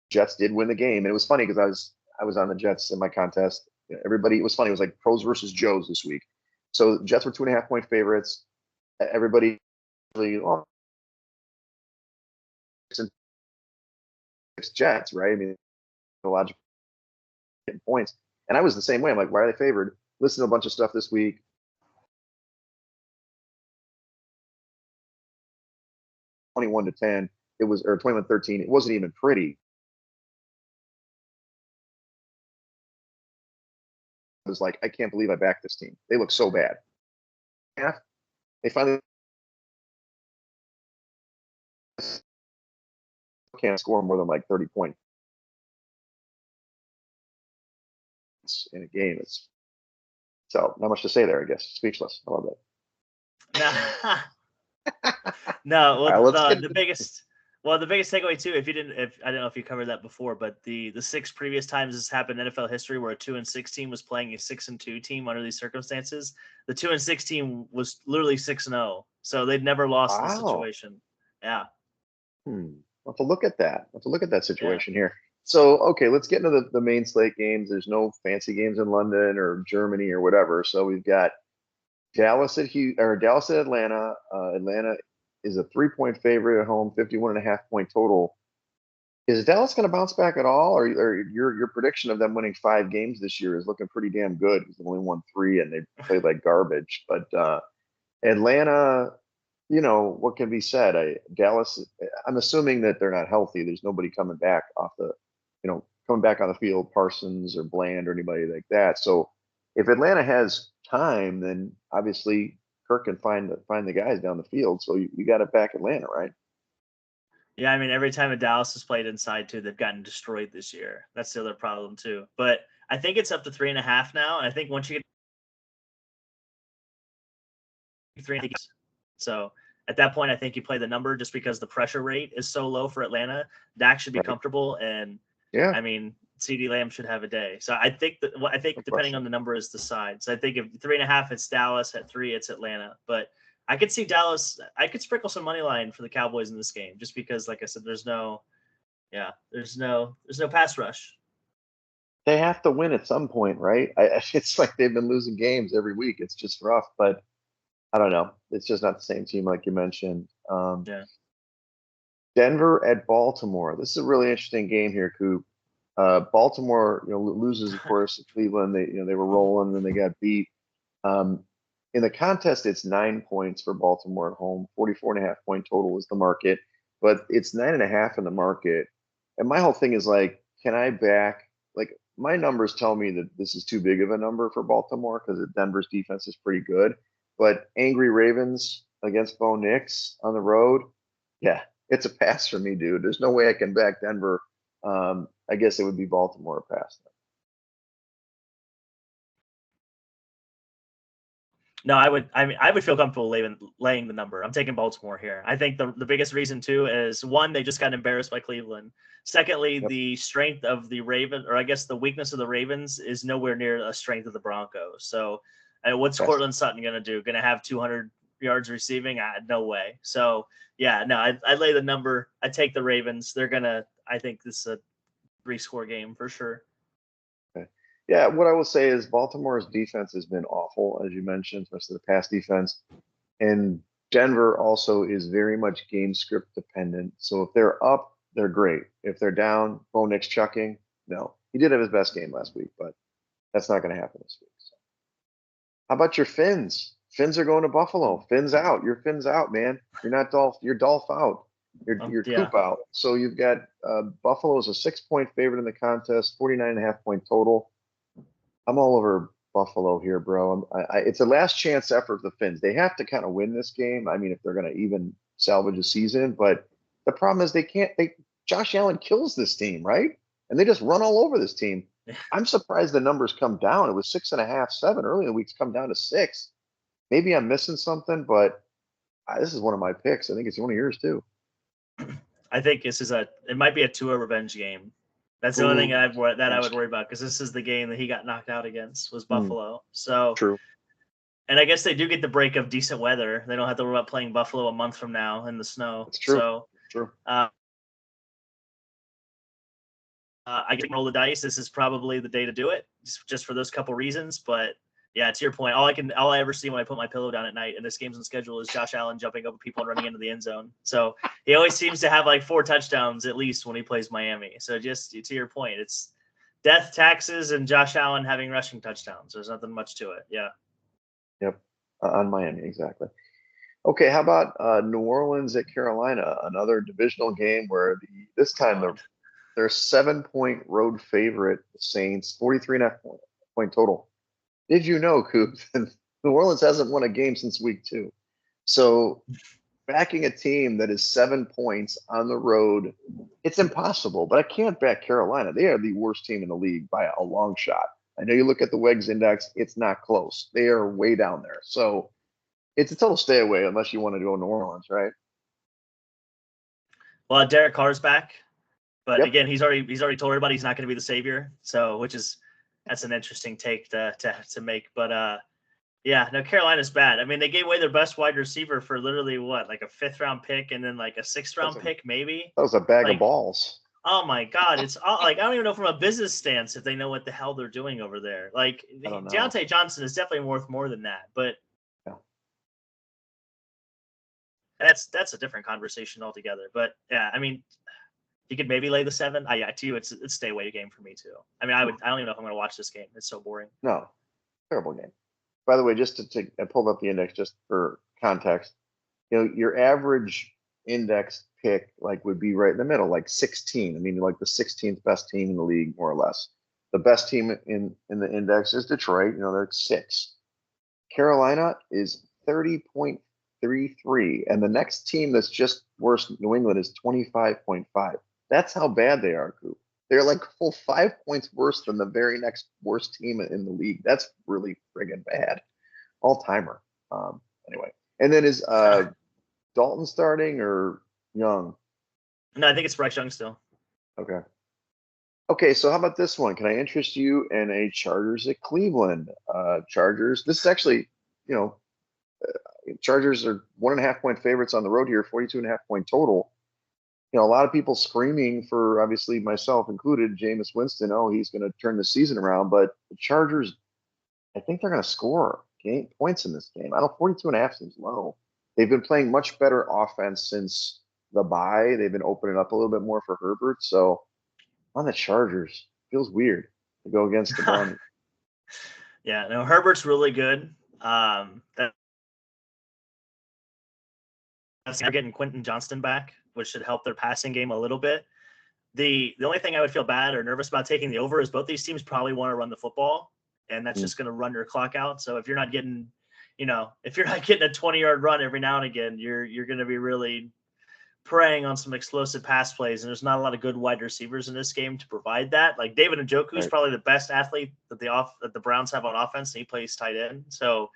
Jets did win the game, and it was funny because I was on the Jets in my contest. Everybody, it was funny. It was like pros versus Joes this week. So Jets were 2.5-point favorites. Everybody really, oh, 6 Jets, right? I mean, the logical getting points. And I was the same way. I'm like, why are they favored? Listen to a bunch of stuff this week. 21-10. It was, or 21-13. It wasn't even pretty. I was like, I can't believe I backed this team. They look so bad. Yeah. They finally can't score more than like 30 points in a game. It's so not much to say there, I guess. Speechless. I love that. No, well, the biggest takeaway too, if I don't know if you covered that before, but the 6 previous times this happened in NFL history where a 2-6 team was playing a 6-2 team under these circumstances, the 2-6 team was literally 6-0, so they'd never lost in this situation. Yeah. I'll have to look at that. I'll have to look at that situation here. So, okay, let's get into the main slate games. There's no fancy games in London or Germany or whatever. So we've got Dallas at Atlanta. Atlanta is a 3-point favorite at home, 51.5-point total. Is Dallas going to bounce back at all, or your prediction of them winning 5 games this year is looking pretty damn good? Because they only won 3 and they played like garbage. But Atlanta, what can be said? Dallas, I'm assuming that they're not healthy. There's nobody coming back coming back on the field, Parsons or Bland or anybody like that. So if Atlanta has time, then obviously Kirk can find the guys down the field. So you got to back Atlanta, right? Yeah, I mean, every time a Dallas has played inside too, they've gotten destroyed this year. That's the other problem too. But I think it's up to 3.5 now. And I think once you get 3.5, so at that point, I think you play the number just because the pressure rate is so low for Atlanta. Dak should be comfortable, and I mean, CeeDee Lamb should have a day. So I think depending on the number is the side. So I think if 3.5 it's Dallas, at 3 it's Atlanta. But I could see Dallas. I could sprinkle some money line for the Cowboys in this game just because, like I said, there's no pass rush. They have to win at some point, right? It's like they've been losing games every week. It's just rough, but I don't know. It's just not the same team like you mentioned. Denver at Baltimore. This is a really interesting game here, Coop. Baltimore, loses, of course, to Cleveland. They were rolling, and they got beat. In the contest, it's 9 points for Baltimore at home. 44.5-point total is the market, but it's 9.5 in the market. And my whole thing is like, can I back? Like, my numbers tell me that this is too big of a number for Baltimore because Denver's defense is pretty good. But angry Ravens against Bo Nix on the road, yeah, it's a pass for me, dude. There's no way I can back Denver. I guess it would be Baltimore a pass. No, I would feel comfortable laying the number. I'm taking Baltimore here. I think the biggest reason too is, one, they just got embarrassed by Cleveland. Secondly, the strength of the Ravens, or I guess the weakness of the Ravens, is nowhere near a strength of the Broncos. So what's Cortland Sutton going to do? Going to have 200 yards receiving? No way. So yeah, no, I lay the number. I take the Ravens. I think this is a 3-score game for sure. Okay. Yeah, what I will say is Baltimore's defense has been awful, as you mentioned, especially the pass defense. And Denver also is very much game script dependent. So if they're up, they're great. If they're down, Bo Nick's chucking. No, he did have his best game last week, but that's not going to happen this week. So. How about your Finns? Finns are going to Buffalo. Finns out. Your Finns out, man. You're not Dolph. You're Dolph out. You're Yeah. Coop out. So you've got Buffalo is a 6-point favorite in the contest, 49.5-point total. I'm all over Buffalo here, bro. It's a last chance effort for the Finns. They have to kind of win this game. I mean, if they're going to even salvage a season, but the problem is they can't. Josh Allen kills this team, right? And they just run all over this team. I'm surprised the numbers come down. It was 6.5, 7 early in the week's come down to 6. Maybe I'm missing something, but this is one of my picks. I think it's one of yours too. I think it might be a Tua revenge game. That's the only thing I would worry about, because this is the game that he got knocked out against was Buffalo. So True. And I guess they do get the break of decent weather. They don't have to worry about playing Buffalo a month from now in the snow. That's true. So True. I can roll the dice. This is probably the day to do it, just for those couple reasons. But yeah, to your point, all I ever see when I put my pillow down at night and this game's on schedule is Josh Allen jumping over people and running into the end zone. So he always seems to have like 4 touchdowns at least when he plays Miami. So just to your point, it's death, taxes, and Josh Allen having rushing touchdowns. There's nothing much to it. Yeah. Yep. On Miami, exactly. Okay, how about New Orleans at Carolina? Another divisional game where this time they're 7-point road favorite. The Saints, 43.5-point total. Did you know, Coop, New Orleans hasn't won a game since week 2? So backing a team that is 7 points on the road, it's impossible. But I can't back Carolina. They are the worst team in the league by a long shot. I know you look at the Wegs index, it's not close. They are way down there. So it's a total stay away unless you want to go to New Orleans, right? Well, Derek Carr's back, but Yep. again, he's already told everybody he's not going to be the savior. So, that's an interesting take to make. But yeah, no, Carolina's bad. I mean, they gave away their best wide receiver for literally what, like a 5th-round pick and then like a 6th-round pick, maybe. That was a bag of balls. Oh my God. It's all like, I don't even know from a business stance if they know what the hell they're doing over there. Like Deontay Johnson is definitely worth more than that, but yeah. That's a different conversation altogether. But yeah, I mean, you could maybe lay the 7. Yeah, to you, it's stay away game for me too. I mean, I don't even know if I'm going to watch this game. It's so boring. No, terrible game. By the way, just I pulled up the index just for context. Your average index pick would be right in the middle, like 16. I mean, like the 16th best team in the league, more or less. The best team in the index is Detroit. They're 6. Carolina is 30.33, and the next team that's just worse, New England, is 25.5. That's how bad they are, Coop. They're like full 5 points worse than the very next worst team in the league. That's really friggin' bad. All timer. Anyway, and then is Dalton starting or Young? No, I think it's Bryce Young still. Okay. Okay, so how about this one? Can I interest you in a Chargers at Cleveland? Chargers. This is actually, Chargers are 1.5-point favorites on the road here, 42.5-point total. A lot of people screaming for, obviously myself included, Jameis Winston. Oh, he's going to turn the season around. But the Chargers, I think they're going to score points in this game. 42.5 seems low. They've been playing much better offense since the bye. They've been opening up a little bit more for Herbert. So on the Chargers, feels weird to go against the Brownies. Yeah, no, Herbert's really good. They're getting Quentin Johnston back, which should help their passing game a little bit. The only thing I would feel bad or nervous about taking the over is both these teams probably want to run the football, and that's just going to run your clock out. So if you're not getting, a 20-yard run every now and again, you're going to be really preying on some explosive pass plays, and there's not a lot of good wide receivers in this game to provide that. Like David Njoku is probably the best athlete that the Browns have on offense, and he plays tight end. So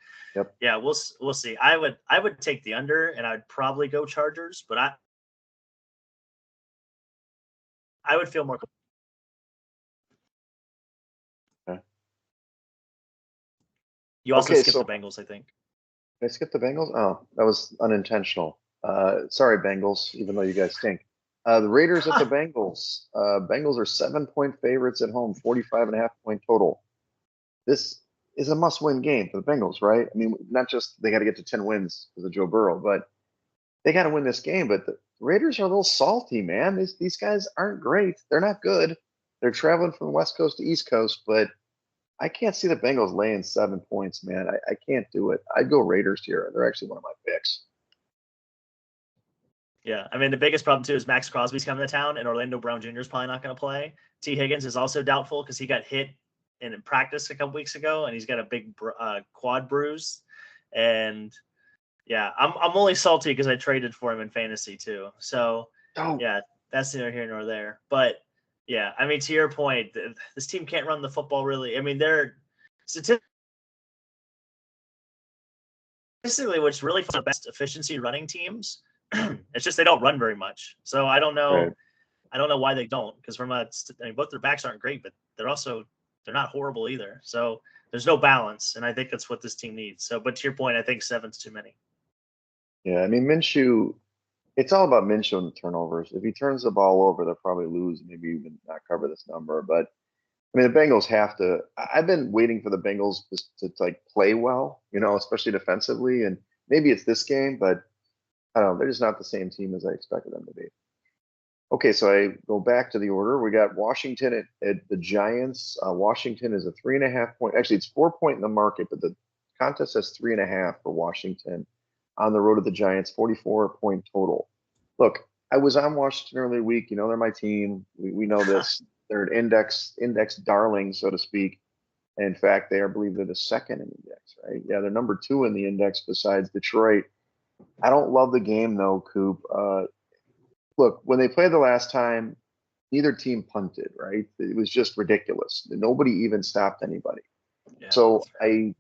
yeah, we'll see. I would take the under, and I'd probably go Chargers, but I would feel more. Okay. You also skipped the Bengals, I think. Did I skip the Bengals? Oh, that was unintentional. Sorry, Bengals, even though you guys stink. The Raiders at the Bengals. Bengals are 7-point favorites at home, 45.5-point total. this is a must-win game for the Bengals, right? I mean, not just they got to get to 10 wins because of Joe Burrow, but they got to win this game. But the Raiders are a little salty, man. These guys aren't great. They're not good. They're traveling from West Coast to East Coast, but I can't see the Bengals laying 7 points, man. I can't do it. I'd go Raiders here. They're actually one of my picks. Yeah, I mean the biggest problem too is Max Crosby's coming to town, and Orlando Brown Jr. is probably not going to play. T. Higgins is also doubtful because he got hit in practice a couple weeks ago, and he's got a big quad bruise. And yeah, I'm only salty because I traded for him in fantasy too. So yeah, that's neither here nor there. But yeah, I mean to your point, this team can't run the football really. I mean they're statistically, which really for the best efficiency running teams. It's just they don't run very much. So I don't know. Right. I don't know why they don't. Because I mean, both their backs aren't great, but they're not horrible either. So there's no balance, and I think that's what this team needs. So, but to your point, I think 7's too many. Yeah, I mean Minshew. It's all about Minshew and the turnovers. If he turns the ball over, they'll probably lose, maybe even not cover this number. But I mean, the Bengals have to. I've been waiting for the Bengals to like play well, especially defensively. And maybe it's this game, but I don't know. They're just not the same team as I expected them to be. Okay, so I go back to the order. We got Washington at the Giants. Washington is a 3.5 point. Actually, it's 4 point in the market, but the contest has 3.5 for Washington on the road at the Giants. 44 point total. Look, I was on Washington earlier week. They're my team. We know this. They're an index darling, so to speak. In fact, I believe they're the second in the index, right? Yeah, they're number 2 in the index besides Detroit. I don't love the game though, Coop. Look, when they played the last time, neither team punted, right? It was just ridiculous. Nobody even stopped anybody. Yeah, So I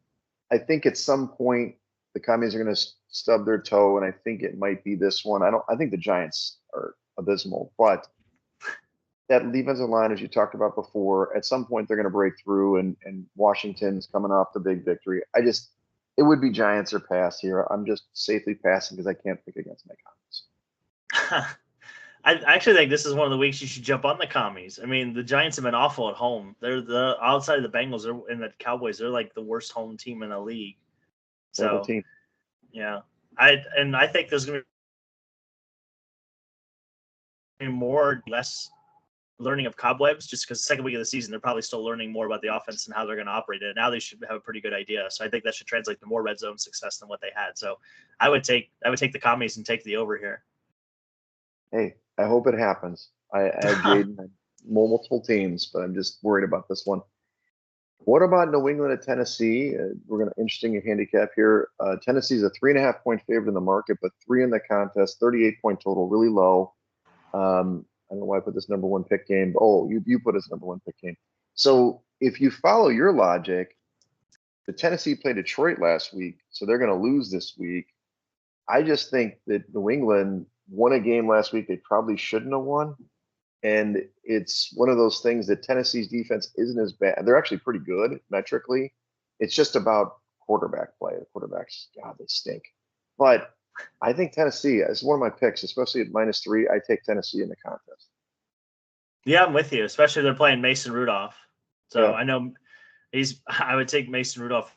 think at some point the commies are going to stub their toe, and I think it might be this one. I think the Giants are abysmal, but that defensive line, as you talked about before, at some point they're going to break through, and Washington's coming off the big victory. It would be Giants or pass here. I'm just safely passing because I can't pick against my commies. I actually think this is one of the weeks you should jump on the commies. I mean, the Giants have been awful at home. They're the outside of the Bengals and the Cowboys. They're like the worst home team in the league. So team. yeah, I think there's going to be more or less learning of cobwebs just because the second week of the season they're probably still learning more about the offense and how they're going to operate it. Now they should have a pretty good idea. So I think that should translate to more red zone success than what they had. So I would take the commies and take the over here. Hey, I hope it happens. I have Jaden on multiple teams, but I'm just worried about this one. What about New England at Tennessee? We're going to interesting handicap here. Tennessee's a 3.5 point favorite in the market, but 3 in the contest, 38 point total, really low. I don't know why I put this number 1 pick game. Oh, you put as number 1 pick game. So if you follow your logic, the Tennessee played Detroit last week, so they're going to lose this week. I just think that New England won a game last week they probably shouldn't have won. And it's one of those things that Tennessee's defense isn't as bad. They're actually pretty good metrically. It's just about quarterback play. The quarterbacks, God, they stink. But I think Tennessee is one of my picks, especially at -3. I take Tennessee in the contest. Yeah, I'm with you, especially they're playing Mason Rudolph. So Yeah. I know I would take Mason Rudolph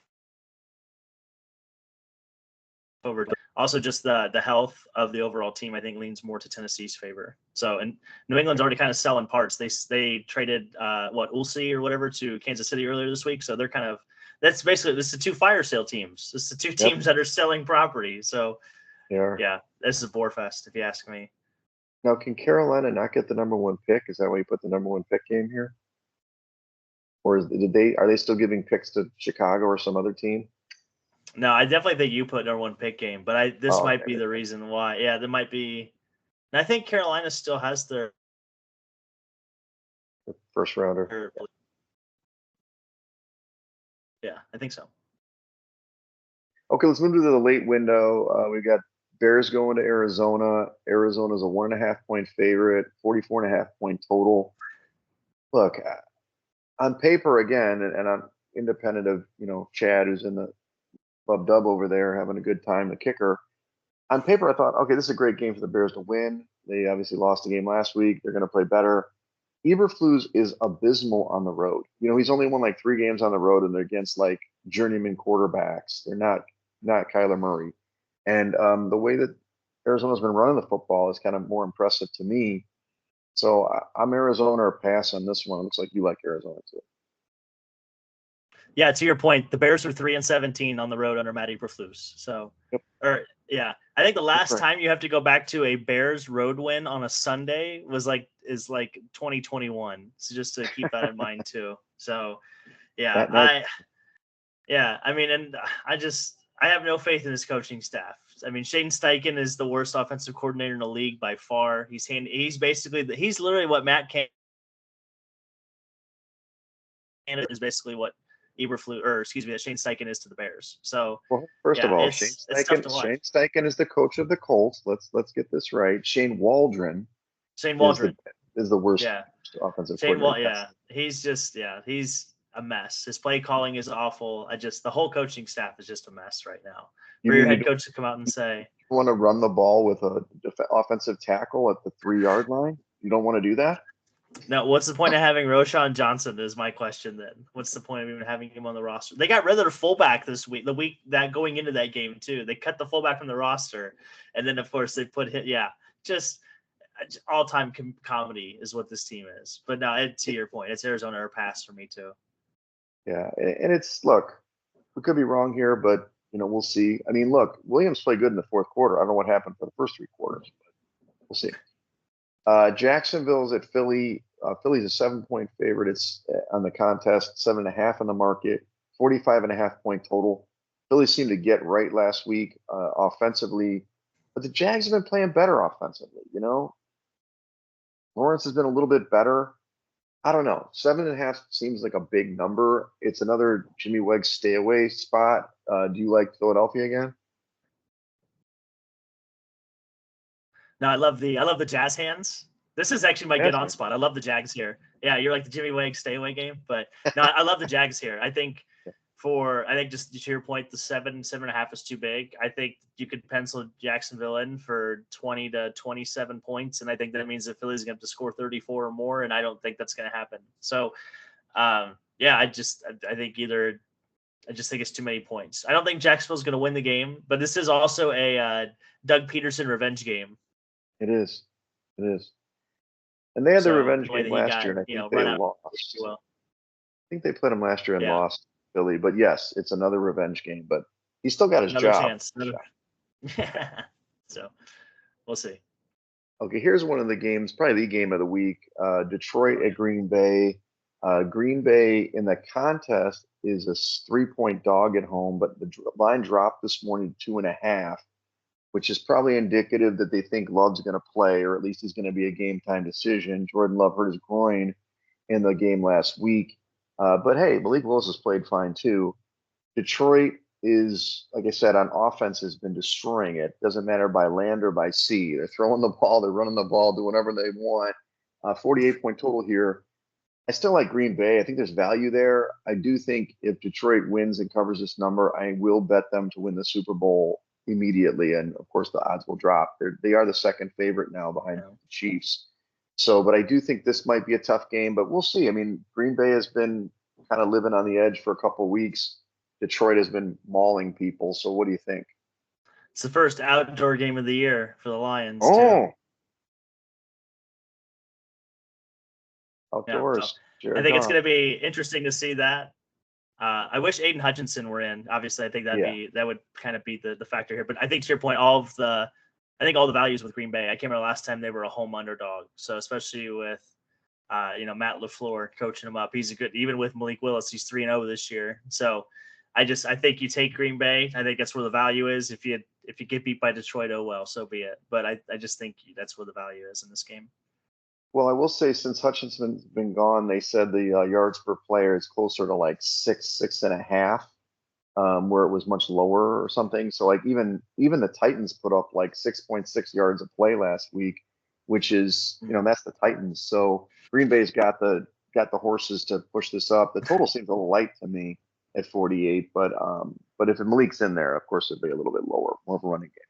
over. Also, just the health of the overall team, I think, leans more to Tennessee's favor. So, and New England's already kind of selling parts. They traded Ulsi or whatever to Kansas City earlier this week. So they're kind of this is the 2 fire sale teams. This is the 2 teams that are selling property. So yeah, this is a bore fest if you ask me. Now, can Carolina not get the number 1 pick? Is that why you put the number 1 pick game here? Or are they still giving picks to Chicago or some other team? No, I definitely think you put number 1 pick game, but this might be the reason why. Yeah, there might be. And I think Carolina still has their first rounder. Yeah, I think so. Okay, let's move to the late window. We got Bears going to Arizona. Arizona's a 1.5 point favorite, 44.5 point total. Look, on paper again, and I'm independent of Chad, who's in the Bub Dub over there having a good time, the kicker. On paper, I thought, okay, this is a great game for the Bears to win. They obviously lost the game last week. They're going to play better. Eberflus is abysmal on the road. He's only won like 3 games on the road, and they're against like journeyman quarterbacks. They're not Kyler Murray, and the way that Arizona's been running the football is kind of more impressive to me. So I'm Arizona or pass on this one. It looks like you like Arizona too. Yeah, to your point, the Bears were 3-17 on the road under Matt Eberflus. So, Yep. I think the last right. time you have to go back to a Bears road win on a Sunday is like 2021. So just to keep that in mind too. So, yeah, I mean, and I have no faith in his coaching staff. I mean, Shane Steichen is the worst offensive coordinator in the league by far. He's literally what Matt Canada is basically what that Shane Steichen is to the Bears. So, well, first of all, Shane Steichen is the coach of the Colts. Let's get this right. Shane Waldron is the worst offensive coordinator. He's a mess. His play calling is awful. The whole coaching staff is just a mess right now. For your head coach to come out and say, you want to run the ball with a offensive tackle at the 3-yard line? You don't want to do that? No, what's the point of having Roschon Johnson is my question then. What's the point of even having him on the roster? They got rid of their fullback this week, the week that going into that game too. They cut the fullback from the roster. And then, of course, they put him, just all-time comedy is what this team is. But no, to your point, it's Arizona or pass for me too. Yeah, and look, we could be wrong here, but, we'll see. I mean, look, Williams played good in the fourth quarter. I don't know what happened for the first 3 quarters, but we'll see. Jacksonville's at Philly. Philly's a 7-point favorite. It's on the contest, 7.5 on the market, 45.5-point total. Philly seemed to get right last week offensively, but the Jags have been playing better offensively. Lawrence has been a little bit better. I don't know. 7.5 seems like a big number. It's another Jimmy Wegs stay away spot. Do you like Philadelphia again? No, I love the Jazz hands. This is actually my get on spot. I love the Jags here. Yeah, you're like the Jimmy Wake stay away game, but no, I love the Jags here. I think just to your point, the 7.5 is too big. I think you could pencil Jacksonville in for 20 to 27 points, and I think that means that Philly's going to have to score 34 or more, and I don't think that's going to happen. So, I think it's too many points. I don't think Jacksonville's going to win the game, but this is also a Doug Peterson revenge game. It is. And they had the revenge game last year, and I think they lost. I think they played him last year and lost Philly. But yes, it's another revenge game. But he still got his job. So we'll see. Okay, here's one of the games, probably the game of the week. Detroit at Green Bay. Green Bay in the contest is a 3-point dog at home, but the line dropped this morning to 2.5. Which is probably indicative that they think Love's going to play, or at least he's going to be a game-time decision. Jordan Love hurt his groin in the game last week. But hey, Malik Willis has played fine too. Detroit is, like I said, on offense has been destroying it. Doesn't matter by land or by sea. They're throwing the ball, they're running the ball, do whatever they want. 48-point total here. I still like Green Bay. I think there's value there. I do think if Detroit wins and covers this number, I will bet them to win the Super Bowl immediately, and of course the odds will drop. They are the second favorite now behind the Chiefs. So, but I do think this might be a tough game, but we'll see. I mean, Green Bay has been kind of living on the edge for a couple of weeks. Detroit has been mauling people. So, what do you think? It's the first outdoor game of the year for the Lions. Oh, too. Outdoors. I think it's going to be interesting to see that. I wish Aiden Hutchinson were in. Obviously, I think that would kind of be the factor here. But I think to your point, all the values with Green Bay. I can't remember last time they were a home underdog. So especially with Matt LaFleur coaching them up, he's a good. Even with Malik Willis, he's 3-0 this year. So I think you take Green Bay. I think that's where the value is. If you get beat by Detroit, oh well, so be it. But I just think that's where the value is in this game. Well, I will say since Hutchinson's been gone, they said the yards per player is closer to like 6.5, where it was much lower or something. So like even the Titans put up like 6.6 yards a play last week, which is that's the Titans. So Green Bay's got the horses to push this up. The total seems a little light to me at 48, but if Malik's in there, of course it'd be a little bit lower, more of a running game.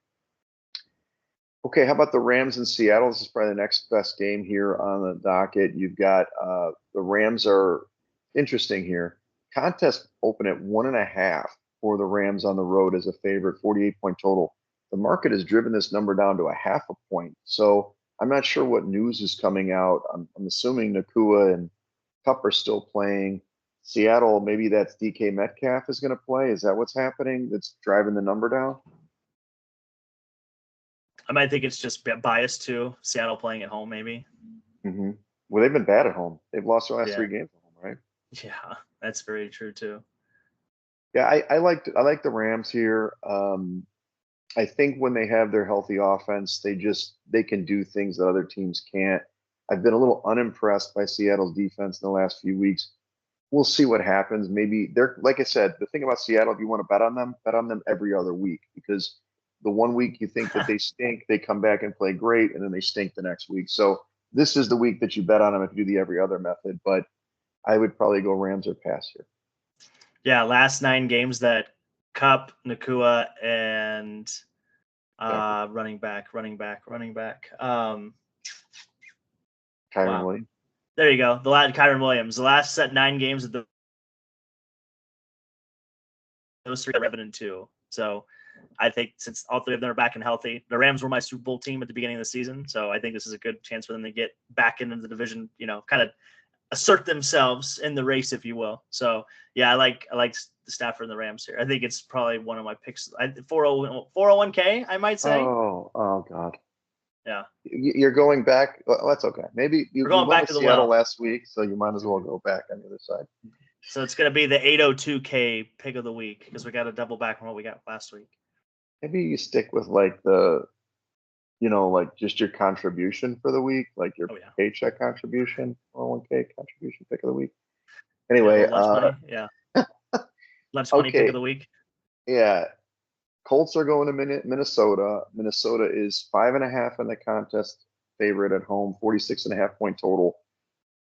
Okay, how about the Rams in Seattle? This is probably the next best game here on the docket. You've got the Rams are interesting here. Contest open at 1.5 for the Rams on the road as a favorite, 48-point total. The market has driven this number down to a half a point. So I'm not sure what news is coming out. I'm assuming Nakua and Cup are still playing. Seattle, maybe that's DK Metcalf is going to play. Is that what's happening that's driving the number down? I might think it's just biased too. Seattle playing at home, maybe. Hmm. Well, they've been bad at home. They've lost their last Yeah, 3 games at home, right? yeah, that's very true too. Yeah, I like the Rams here. I think when they have their healthy offense, they can do things that other teams can't. I've been a little unimpressed by Seattle's defense in the last few weeks. We'll see what happens. Maybe they're like I said, the thing about Seattle, if you want to bet on them every other week because the one week you think that they stink, they come back and play great, and then they stink the next week. So this is the week that you bet on them if you do the every other method. But I would probably go Rams or pass here. Yeah, last 9 games that Cup, Nakua, and Yeah, running back. Kyron Wow, Williams. there you go. The last Kyron Williams. The last set 9 games of those 3 are 11-2. So I think since all 3 of them are back and healthy, the Rams were my Super Bowl team at the beginning of the season. So I think this is a good chance for them to get back into the division. Kind of assert themselves in the race, if you will. So yeah, I like the Stafford and the Rams here. I think it's probably one of my picks. 401k, I might say. Oh God. Yeah, You're going back. Well, that's okay. Maybe we're you going went back with to the Seattle well. last week, so you might as well go back on the other side. So it's going to be the 802k pick of the week because we got to double back on what we got last week. Maybe you stick with like like just your contribution for the week, like your Oh yeah, paycheck contribution, 401k contribution pick of the week. yeah, a Anyway, little lunch money. Yeah, lunch money pick of okay, the week. yeah. Colts are going to Minnesota. Minnesota is 5.5 in the contest favorite at home, 46.5 point total.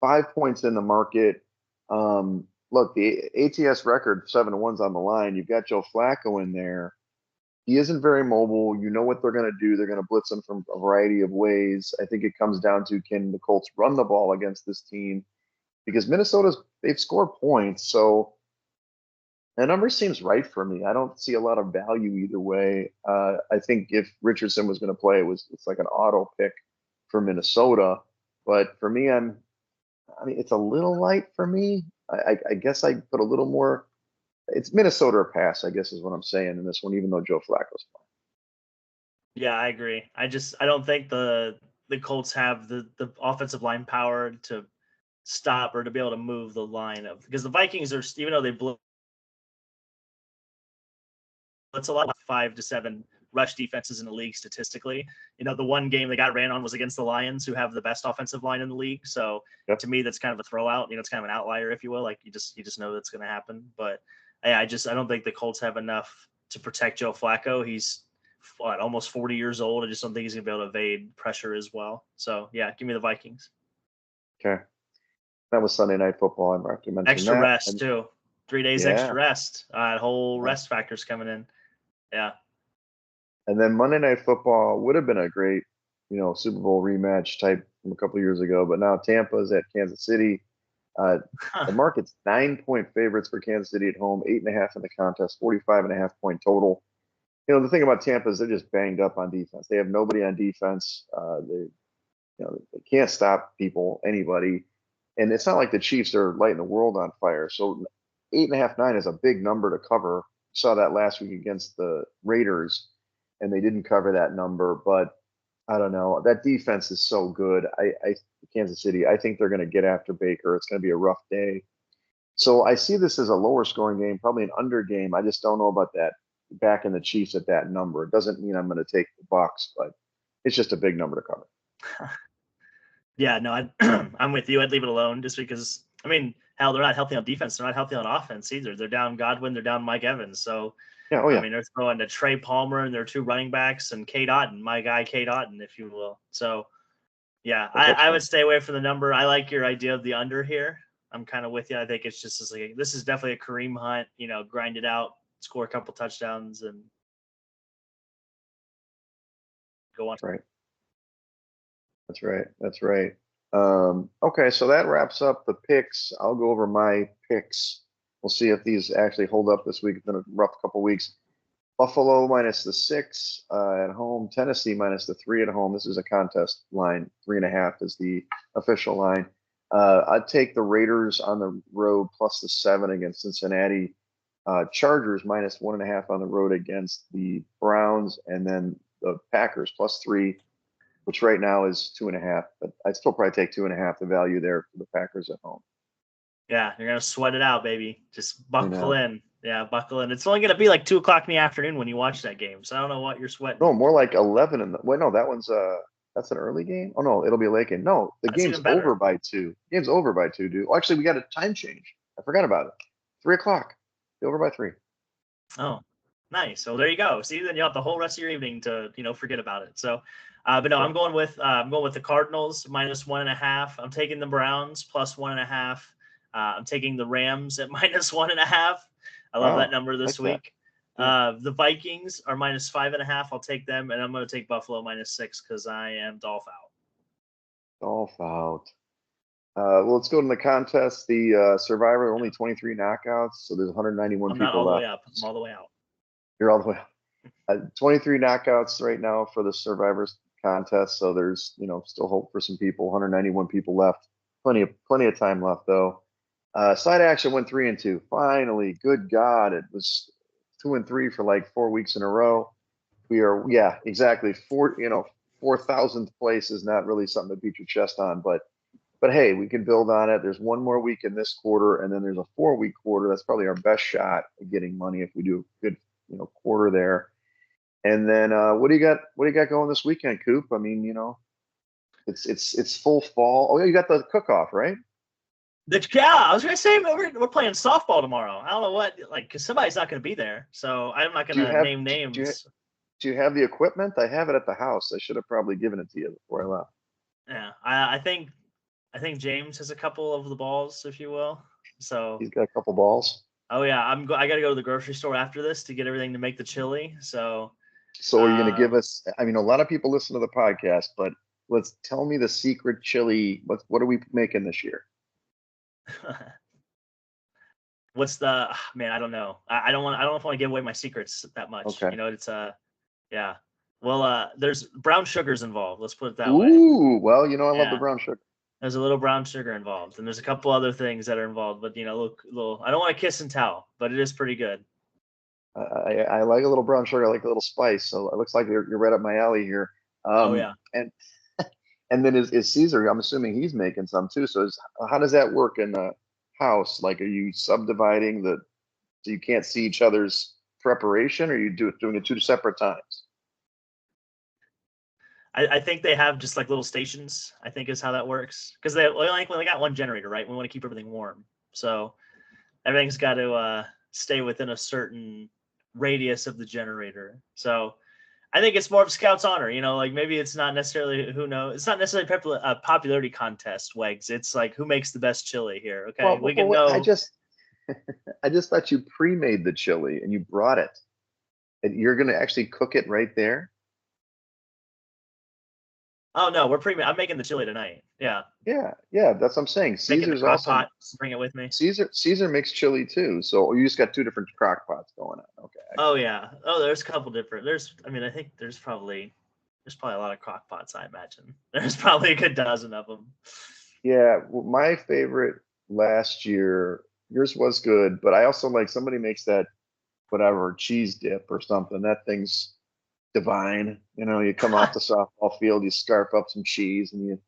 5 points in the market. Look, the ATS record 7-1's on the line. You've got Joe Flacco in there. He isn't very mobile. You know what they're going to do. They're going to blitz him from a variety of ways. I think it comes down to can the Colts run the ball against this team because they've scored points. So the number seems right for me. I don't see a lot of value either way. I think if Richardson was going to play, it's like an auto pick for Minnesota. But for me, I mean, it's a little light for me. I guess I put a little more. It's Minnesota or pass, I guess, is what I'm saying in this one, even though Joe Flacco's playing. Yeah, I agree. I don't think the Colts have the offensive line power to stop or to be able to move the line of because the Vikings are even though they blitz a lot 5 to 7 rush defenses in the league statistically. The one game they got ran on was against the Lions, who have the best offensive line in the league. So Yep. to me, that's kind of a throwout. It's kind of an outlier, if you will. Like you just know that's going to happen. But I don't think the Colts have enough to protect Joe Flacco. He's almost 40 years old. I just don't think he's going to be able to evade pressure as well. So yeah, give me the Vikings. Okay. That was Sunday Night Football. I have to mention Extra that. rest And too. 3 days yeah, extra rest. Whole yeah. rest factors coming in. Yeah. And then Monday Night Football would have been a great, Super Bowl rematch type from a couple years ago. But now Tampa's at Kansas City. Uh, the market's 9-point favorites for Kansas City at home, 8.5 in the contest, 45.5 point total. The thing about Tampa is they're just banged up on defense. They have nobody on defense. They can't stop anybody. And it's not like the Chiefs are lighting the world on fire. So 8.5, 9 is a big number to cover. Saw that last week against the Raiders, and they didn't cover that number. But I don't know. That defense is so good. Kansas City, I think they're going to get after Baker. It's going to be a rough day. So I see this as a lower scoring game, probably an under game. I just don't know about that back in the Chiefs at that number. It doesn't mean I'm going to take the Bucks, but it's just a big number to cover. Yeah, no, I'm with you. I'd leave it alone just because, I mean, hell, they're not healthy on defense. They're not healthy on offense either. They're down Godwin. They're down Mike Evans. So, Yeah, oh I yeah. mean, they're throwing to Trey Palmer and their 2 running backs and Kate Otten, my guy Kate Otten, if you will. So, yeah, No I would touchdown. stay away from the number. I like your idea of the under here. I'm kind of with you. I think it's just like this is definitely a Kareem Hunt, grind it out, score a couple touchdowns, and go on. That's right. That's right. Okay, so that wraps up the picks. I'll go over my picks. We'll see if these actually hold up this week. It's been a rough couple weeks. Buffalo minus the 6 at home. Tennessee minus the 3 at home. This is a contest line. 3.5 is the official line. I'd take the Raiders on the road plus the 7 against Cincinnati. Chargers minus 1.5 on the road against the Browns, and then the Packers plus 3, which right now is 2.5. But I'd still probably take 2.5. The value there for the Packers at home. Yeah, you're gonna sweat it out, baby. Just buckle in. Yeah, buckle in. It's only gonna be like 2:00 in the afternoon when you watch that game, so I don't know what you're sweating. No, more like 11 in the. Wait, no, that one's that's an early game. Oh no, it'll be a late game. No, the That's game's over by 2. Game's over by 2, dude. Oh, actually, we got a time change. I forgot about it. 3:00. Be over by 3. Oh, nice. So there you go. See, then you have the whole rest of your evening to forget about it. So, but no, I'm going with the Cardinals minus 1.5. I'm taking the Browns plus 1.5. I'm taking the Rams at minus 1.5. I love that number this week. The Vikings are minus 5.5. I'll take them, and I'm going to take Buffalo minus 6 because I am Dolph out. Dolph out. Well, let's go to the contest. The Survivor, only 23 knockouts, so there's 191 people left. I'm all the way up. I'm all the way out. You're all the way up. 23 knockouts right now for the Survivors contest, so there's still hope for some people. 191 people left. Plenty of time left though. Side action went 3-2. Finally, good God, it was 2-3 for like 4 weeks in a row. We are, exactly. 4,000th place is not really something to beat your chest on, but hey, we can build on it. There's one more week in this quarter, and then there's a 4-week quarter. That's probably our best shot at getting money if we do a good, quarter there. And then what do you got? What do you got going this weekend, Coop? I mean, it's full fall. Oh yeah, you got the cook-off, right? I was gonna say we're playing softball tomorrow. I don't know what, because somebody's not gonna be there, so I'm not gonna name names. Do you have the equipment? I have it at the house. I should have probably given it to you before I left. Yeah, I think James has a couple of the balls, if you will. So he's got a couple balls. Oh yeah, I got to go to the grocery store after this to get everything to make the chili. So are you going to give us? I mean, a lot of people listen to the podcast, but tell me the secret chili. What are we making this year? What's the man? I don't know. I don't know if I want to give away my secrets that much. Okay. It's yeah. Well, there's brown sugars involved. Let's put it that way. Ooh, well, I love the brown sugar. There's a little brown sugar involved, and there's a couple other things that are involved. But look, I don't want to kiss and tell, but it is pretty good. I like a little brown sugar. I like a little spice. So it looks like you're right up my alley here. Oh yeah. And then is Caesar? I'm assuming he's making some too. So how does that work in the house? Like, are you subdividing so you can't see each other's preparation, or are you doing it 2 separate times? I think they have just like little stations, I think is how that works. Because they got one generator, right? We want to keep everything warm. So everything's got to stay within a certain radius of the generator. So I think it's more of a scout's honor, maybe it's not necessarily, who knows? It's not necessarily a popularity contest, Wegs. It's like who makes the best chili here. Okay. Well, we can know. I just thought you pre-made the chili and you brought it. And you're going to actually cook it right there? Oh no, I'm making the chili tonight. Yeah. Yeah, that's what I'm saying. Caesar's also pot, bring it with me. Caesar makes chili too, so you just got 2 different crock pots going on. Okay. Oh yeah. Oh, there's a couple different. I think there's probably a lot of crock pots. I imagine there's probably a good dozen of them. Yeah, well, my favorite last year. Yours was good, but I also like somebody makes that whatever cheese dip or something. That thing's divine. You come off the softball field, you scarf up some cheese, and you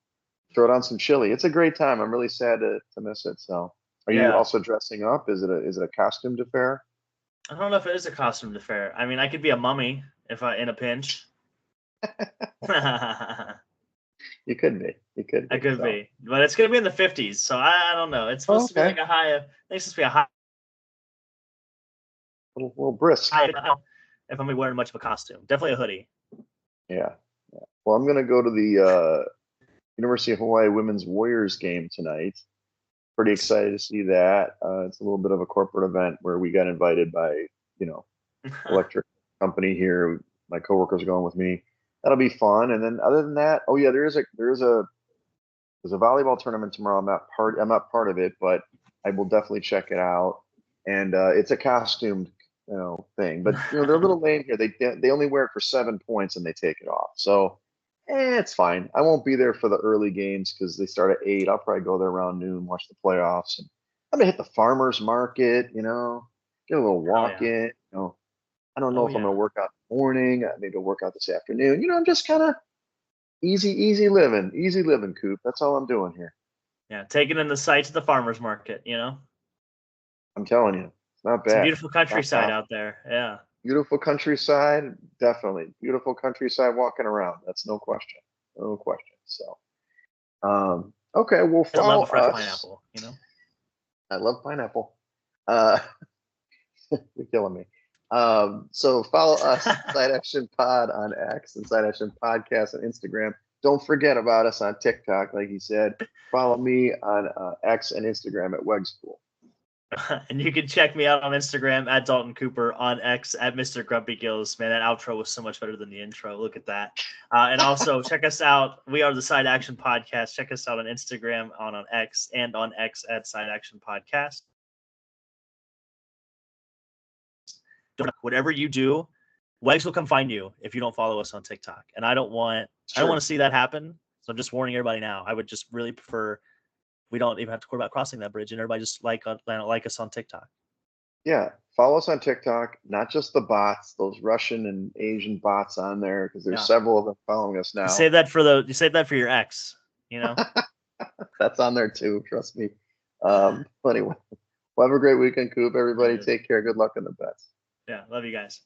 throw it on some chili. It's a great time. I'm really sad to miss it. So, are you also dressing up? Is it a costume d'affaire? I don't know if it is a costume d'affaire. I mean, I could be a mummy in a pinch. You could be. I could be, but it's gonna be in the 50s, so I don't know. It's supposed to be like a high. I think it's supposed to be a high. A little brisk. I don't know if I'm gonna be wearing much of a costume. Definitely a hoodie. Yeah. Well, I'm gonna go to the University of Hawaii Women's Warriors game tonight. Pretty excited to see that. It's a little bit of a corporate event where we got invited by, electric company here. My coworkers are going with me. that'll be fun. And then other than that, oh yeah, there's a volleyball tournament tomorrow. I'm not part of it, but I will definitely check it out. And it's a costumed, thing. But they're a little lame here. They only wear it for 7 points and they take it off. So it's fine. I won't be there for the early games because they start at 8. I'll probably go there around noon, watch the playoffs, and I'm gonna hit the farmers market. Get a little Oh walk yeah. in. I don't know Oh if I'm gonna yeah. work out in the morning. Maybe I'll work out this afternoon. I'm just kind of easy living, Coop. That's all I'm doing here. Yeah. Taking in the sights of the farmers market. I'm telling you, it's not Some bad. beautiful Not countryside bad. out there. Yeah. Beautiful countryside, definitely. Beautiful countryside walking around. That's no question. No question. So, okay, well, I love follow a fresh us. pineapple. I love pineapple. Uh, you're killing me. So follow us, Side Action Pod on X and Side Action Podcast on Instagram. Don't forget about us on TikTok, like he said. Follow me on X and Instagram at Wegspool. And you can check me out on Instagram at Dalton Cooper, on X at Mr. Grumpy Gills. Man, that outro was so much better than the intro. Look at that. And also check us out. We are the Side Action Podcast. Check us out on Instagram, on X, and on X at Side Action Podcast. Whatever you do, Wegs will come find you if you don't follow us on TikTok. And I don't want to see that happen. So I'm just warning everybody now. I would just really prefer we don't even have to worry about crossing that bridge, and everybody just like us on TikTok. Yeah, follow us on TikTok, not just the bots, those Russian and Asian bots on there, because there's several of them following us now. You save that for your ex, That's on there too, trust me. Anyway, well, have a great weekend, Coop. Everybody take care. Good luck in the bets. Yeah, love you guys.